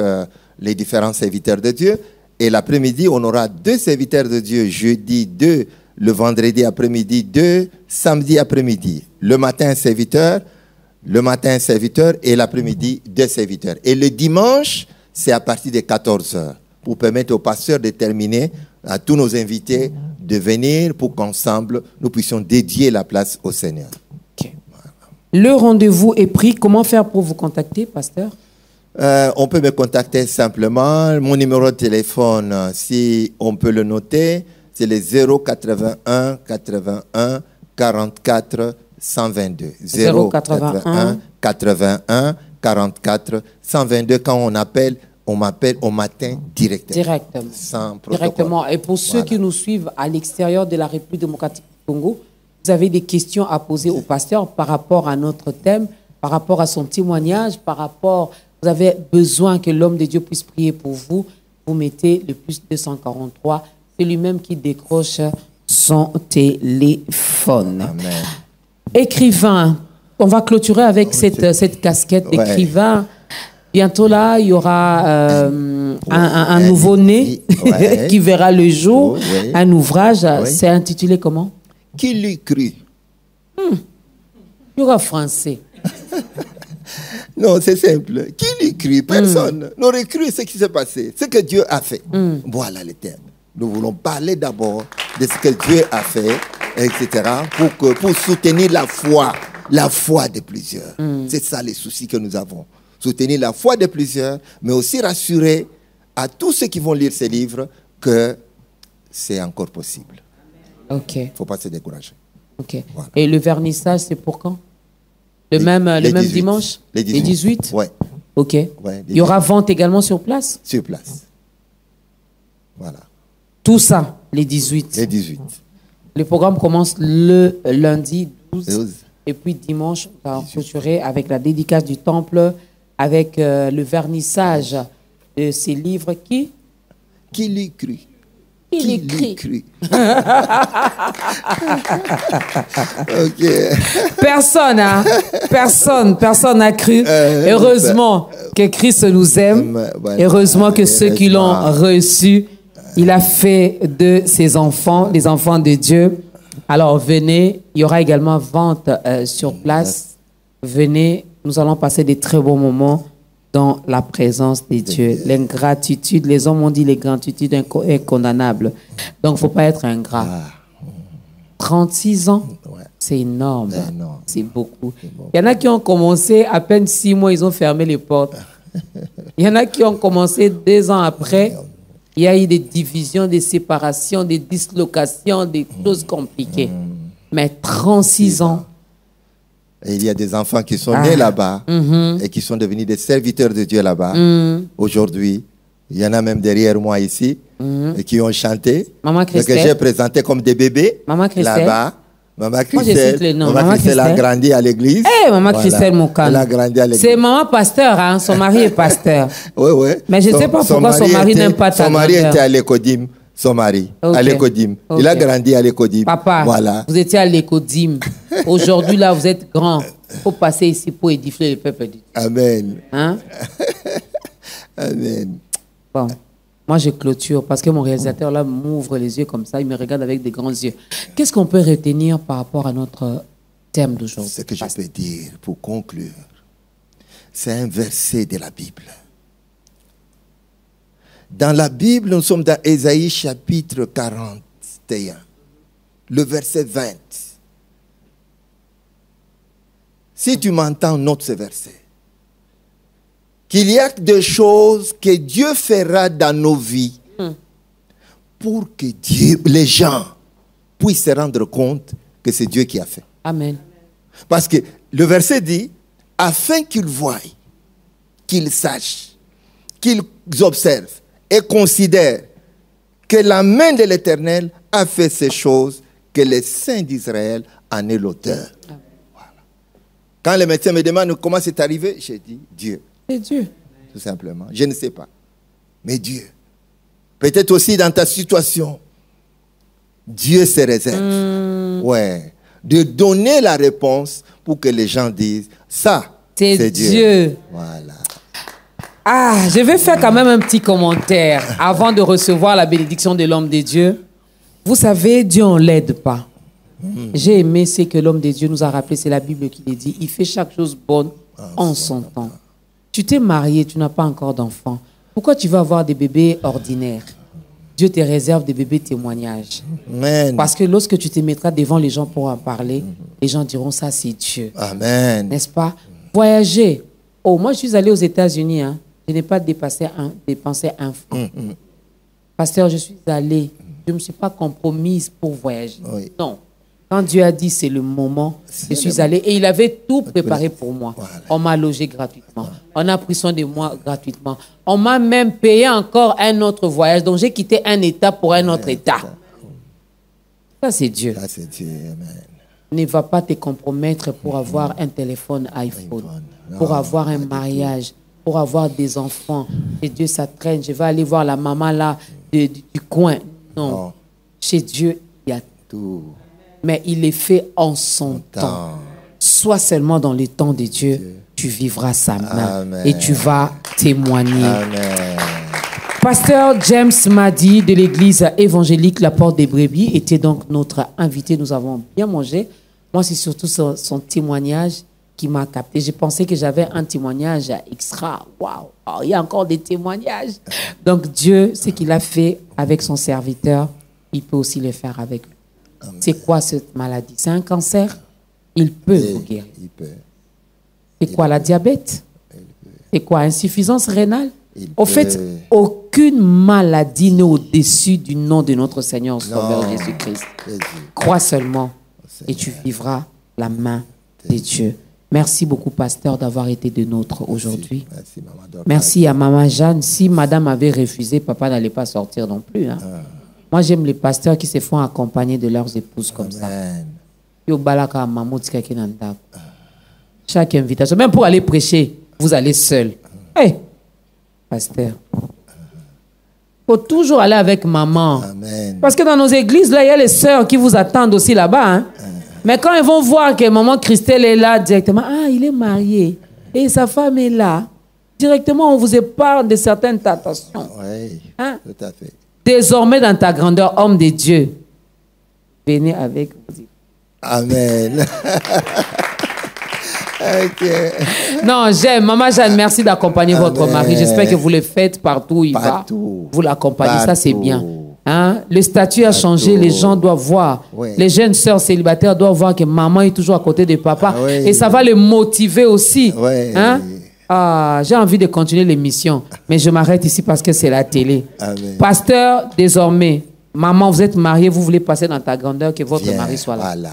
les différents serviteurs de Dieu. Et l'après-midi, on aura 2 serviteurs de Dieu. Jeudi 2, le vendredi après-midi 2, samedi après-midi. Le matin, serviteur et l'après-midi, 2 serviteurs. Et le dimanche, c'est à partir de 14h pour permettre aux pasteurs de terminer à tous nos invités de venir pour qu'ensemble, nous puissions dédier la place au Seigneur. Okay. Le rendez-vous est pris. Comment faire pour vous contacter, pasteur? On peut me contacter simplement. Mon numéro de téléphone, si on peut le noter, c'est le 081 81 44 122. 081 81 44 122. Quand on appelle, on m'appelle au matin directement. Sans protocole. Directement. Et pour ceux qui nous suivent à l'extérieur de la République démocratique du Congo, vous avez des questions à poser au pasteur par rapport à notre thème, par rapport à son témoignage, par rapport... Vous avez besoin que l'homme de Dieu puisse prier pour vous. Vous mettez le plus 243. C'est lui-même qui décroche son téléphone. Amen. Écrivain. On va clôturer avec cette casquette d'écrivain. Bientôt là, il y aura un nouveau-né qui verra le jour. Un ouvrage. C'est intitulé comment? Qui l'eût cru? Il y aura français. Non, c'est simple. Qui l'eût cru? Personne n'aurait cru ce qui s'est passé, ce que Dieu a fait. Voilà le thème. Nous voulons parler d'abord de ce que Dieu a fait, etc., pour soutenir la foi de plusieurs. C'est ça les soucis que nous avons. Soutenir la foi de plusieurs, mais aussi rassurer à tous ceux qui vont lire ces livres que c'est encore possible. Ok. Il ne faut pas se décourager. Ok. Voilà. Et le vernissage, c'est pour quand? Le même dimanche? Les 18. Oui. Ok. Ouais, il y aura vente également sur place? Sur place. Voilà. Tout ça, les 18. Les 18. Le programme commence le lundi 12. Et puis dimanche, on va clôturer avec la dédicace du temple, avec le vernissage de ces livres qui l'eût cru? Qui l'eût cru? Ok. Personne n'a cru. Heureusement que Christ nous aime. Heureusement que ceux qui l'ont reçu, il a fait de ses enfants, les enfants de Dieu. Alors venez, il y aura également vente sur place. Venez, nous allons passer des très bons moments dans la présence de Dieu. L'ingratitude, les hommes ont dit l'ingratitude est condamnable. Donc, il ne faut pas être ingrat. 36 ans, c'est énorme. C'est beaucoup. Il y en a qui ont commencé, à peine 6 mois, ils ont fermé les portes. Il y en a qui ont commencé 2 ans après. Il y a eu des divisions, des séparations, des dislocations, des choses compliquées. Mais 36 ans. Et il y a des enfants qui sont nés là-bas et qui sont devenus des serviteurs de Dieu là-bas. Aujourd'hui, il y en a même derrière moi ici et qui ont chanté. Maman Christelle. Que j'ai présenté comme des bébés là-bas. Maman Christelle. Maman Christelle a grandi à l'église. Maman Christelle Moukane. Elle a grandi à l'église. C'est maman pasteur, hein? Son mari est pasteur. Oui. Mais je ne sais pas pourquoi son mari n'aime pas ta Son mari était à l'Écodim. Son mari, à l'Écodim. Il a grandi à l'Écodim. Papa, vous étiez à l'Écodim. Aujourd'hui, là, vous êtes grand. Il faut passer ici pour édifier le peuple de Dieu. Amen. Hein? Amen. Bon, moi, je clôture parce que mon réalisateur, là, m'ouvre les yeux comme ça. Il me regarde avec des grands yeux. Qu'est-ce qu'on peut retenir par rapport à notre thème d'aujourd'hui? Ce que je peux dire pour conclure, c'est un verset de la Bible. Dans la Bible, nous sommes dans Ésaïe chapitre 41, le verset 20. Si tu m'entends, note ce verset. Qu'il y a des choses que Dieu fera dans nos vies pour que les gens puissent se rendre compte que c'est Dieu qui a fait. Amen. Parce que le verset dit, afin qu'ils voient, qu'ils sachent, qu'ils observent, et considère que la main de l'Éternel a fait ces choses, que les saints d'Israël en est l'auteur. Voilà. Quand les médecins me demandent comment c'est arrivé, j'ai dit Dieu. C'est Dieu. Tout simplement. Je ne sais pas. Mais Dieu. Peut-être aussi dans ta situation, Dieu se réserve. Ouais. De donner la réponse pour que les gens disent, ça, c'est Dieu. Voilà. Je vais faire quand même un petit commentaire avant de recevoir la bénédiction de l'homme de Dieu. Vous savez, Dieu, on ne l'aide pas. J'ai aimé ce que l'homme de Dieu nous a rappelé, c'est la Bible qui le dit. Il fait chaque chose bonne en son temps. Tu t'es marié, tu n'as pas encore d'enfant. Pourquoi tu veux avoir des bébés ordinaires? Dieu te réserve des bébés témoignages. Amen. Parce que lorsque tu te mettras devant les gens pour en parler, les gens diront ça, c'est Dieu. Amen. N'est-ce pas? Voyager. Oh, moi, je suis allé aux États-Unis. Hein. Je n'ai pas dépensé un franc. Pasteur, je suis allé. Je ne me suis pas compromise pour voyager. Oui. Non. Quand Dieu a dit c'est le moment, je suis allé et il avait tout préparé pour moi. Voilà. On m'a logé gratuitement. On a pris soin de moi gratuitement. On m'a même payé encore un autre voyage. Donc j'ai quitté un État pour un autre État. Ça, c'est Dieu. Ça, c'est Dieu. Amen. Ne va pas te compromettre pour avoir un téléphone iPhone, pour avoir un mariage, pour avoir des enfants. Et Dieu, ça traîne. Je vais aller voir la maman là du coin. Non. Chez Dieu, il y a Tout. mais il est fait en son temps. Sois seulement dans le temps de Dieu, tu vivras sa main. Amen. Et tu vas témoigner. Amen. Pasteur James Madi de l'église évangélique La Porte des Brebis était donc notre invité. Nous avons bien mangé. Moi, c'est surtout son témoignage qui m'a capté. Je pensais que j'avais un témoignage extra. Waouh, oh, il y a encore des témoignages. Donc Dieu, ce qu'il a fait avec son serviteur, il peut aussi le faire avec lui. C'est quoi cette maladie? C'est un cancer? Il peut vous guérir. Il peut. C'est quoi la diabète? C'est quoi insuffisance rénale? Au peut. fait, aucune maladie n'est au-dessus du nom de notre Seigneur Sauveur Jésus-Christ. Jésus. Crois seulement et tu vivras la main de Dieu. Merci beaucoup, pasteur, d'avoir été de nôtres aujourd'hui. Merci, maman Dorcas. Merci à maman Jeanne. Si madame avait refusé, papa n'allait pas sortir non plus. Hein. Moi, j'aime les pasteurs qui se font accompagner de leurs épouses comme ça. Amen. Yo balaka maman tika ki na ndako. Chaque invitation, même pour aller prêcher, vous allez seul. Hey, pasteur. Faut toujours aller avec maman. Amen. Parce que dans nos églises, là, il y a les sœurs qui vous attendent aussi là-bas. Hein. Mais quand ils vont voir que maman Christelle est là directement, ah, il est marié et sa femme est là, directement, on vous épargne de certaines tentations. Oui, Hein? tout à fait. Désormais, dans ta grandeur, homme de Dieu, venez avec vous. Amen. Ok. Non, j'aime. Maman Jeanne, merci d'accompagner votre Amen. mari. J'espère que vous le faites partout où il Partout. va. Vous l'accompagnez, ça c'est Partout. bien. Hein? Le statut a changé, les gens doivent voir. Oui. Les jeunes sœurs célibataires doivent voir que maman est toujours à côté de papa. Ah oui. Et ça va les motiver aussi. Oui. Hein? Ah, j'ai envie de continuer l'émission, mais je m'arrête ici parce que c'est la télé. Amen. Pasteur, désormais, maman, vous êtes mariée, vous voulez passer dans ta grandeur, que votre Viens, mari soit là. Voilà.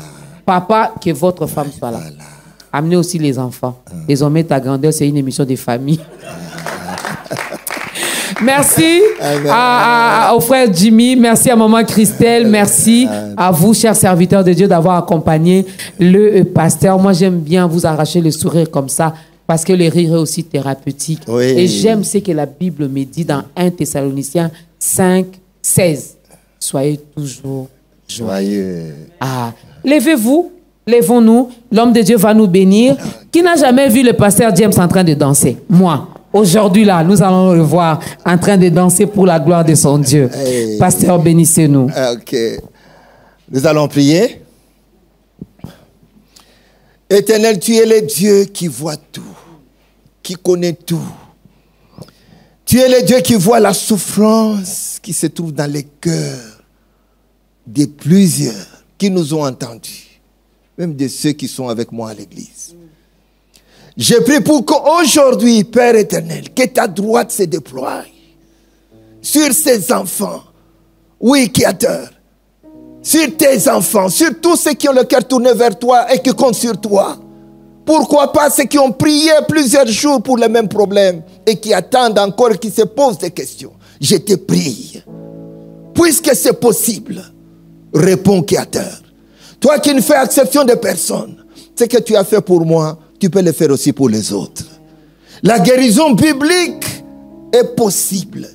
Papa, que votre femme soit là. Voilà. Amenez aussi les enfants. Désormais, ta grandeur, c'est une émission de famille. Merci au frère Jimmy, merci à maman Christelle, merci à vous, chers serviteurs de Dieu, d'avoir accompagné le pasteur. Moi, j'aime bien vous arracher le sourire comme ça, parce que le rire est aussi thérapeutique. Oui. Et j'aime ce que la Bible me dit dans 1 Thessaloniciens 5, 16. Soyez toujours joyeux. Ah, levez-vous. Lèvons-nous, l'homme de Dieu va nous bénir. Qui n'a jamais vu le pasteur James en train de danser? Moi. Aujourd'hui, là, nous allons le voir en train de danser pour la gloire de son Dieu. Hey. Pasteur, bénissez-nous. Ok. Nous allons prier. Éternel, tu es le Dieu qui voit tout, qui connaît tout. Tu es le Dieu qui voit la souffrance qui se trouve dans les cœurs de plusieurs qui nous ont entendus. Même de ceux qui sont avec moi à l'église. Je prie pour qu'aujourd'hui, Père éternel, que ta droite se déploie sur ces enfants. Oui, Créateur. Sur tes enfants, sur tous ceux qui ont le cœur tourné vers toi et qui comptent sur toi. Pourquoi pas ceux qui ont prié plusieurs jours pour le même problème et qui attendent encore, qui se posent des questions. Je te prie. Puisque c'est possible, réponds, Créateur. Toi qui ne fais exception de personne, ce que tu as fait pour moi, tu peux le faire aussi pour les autres. La guérison biblique est possible.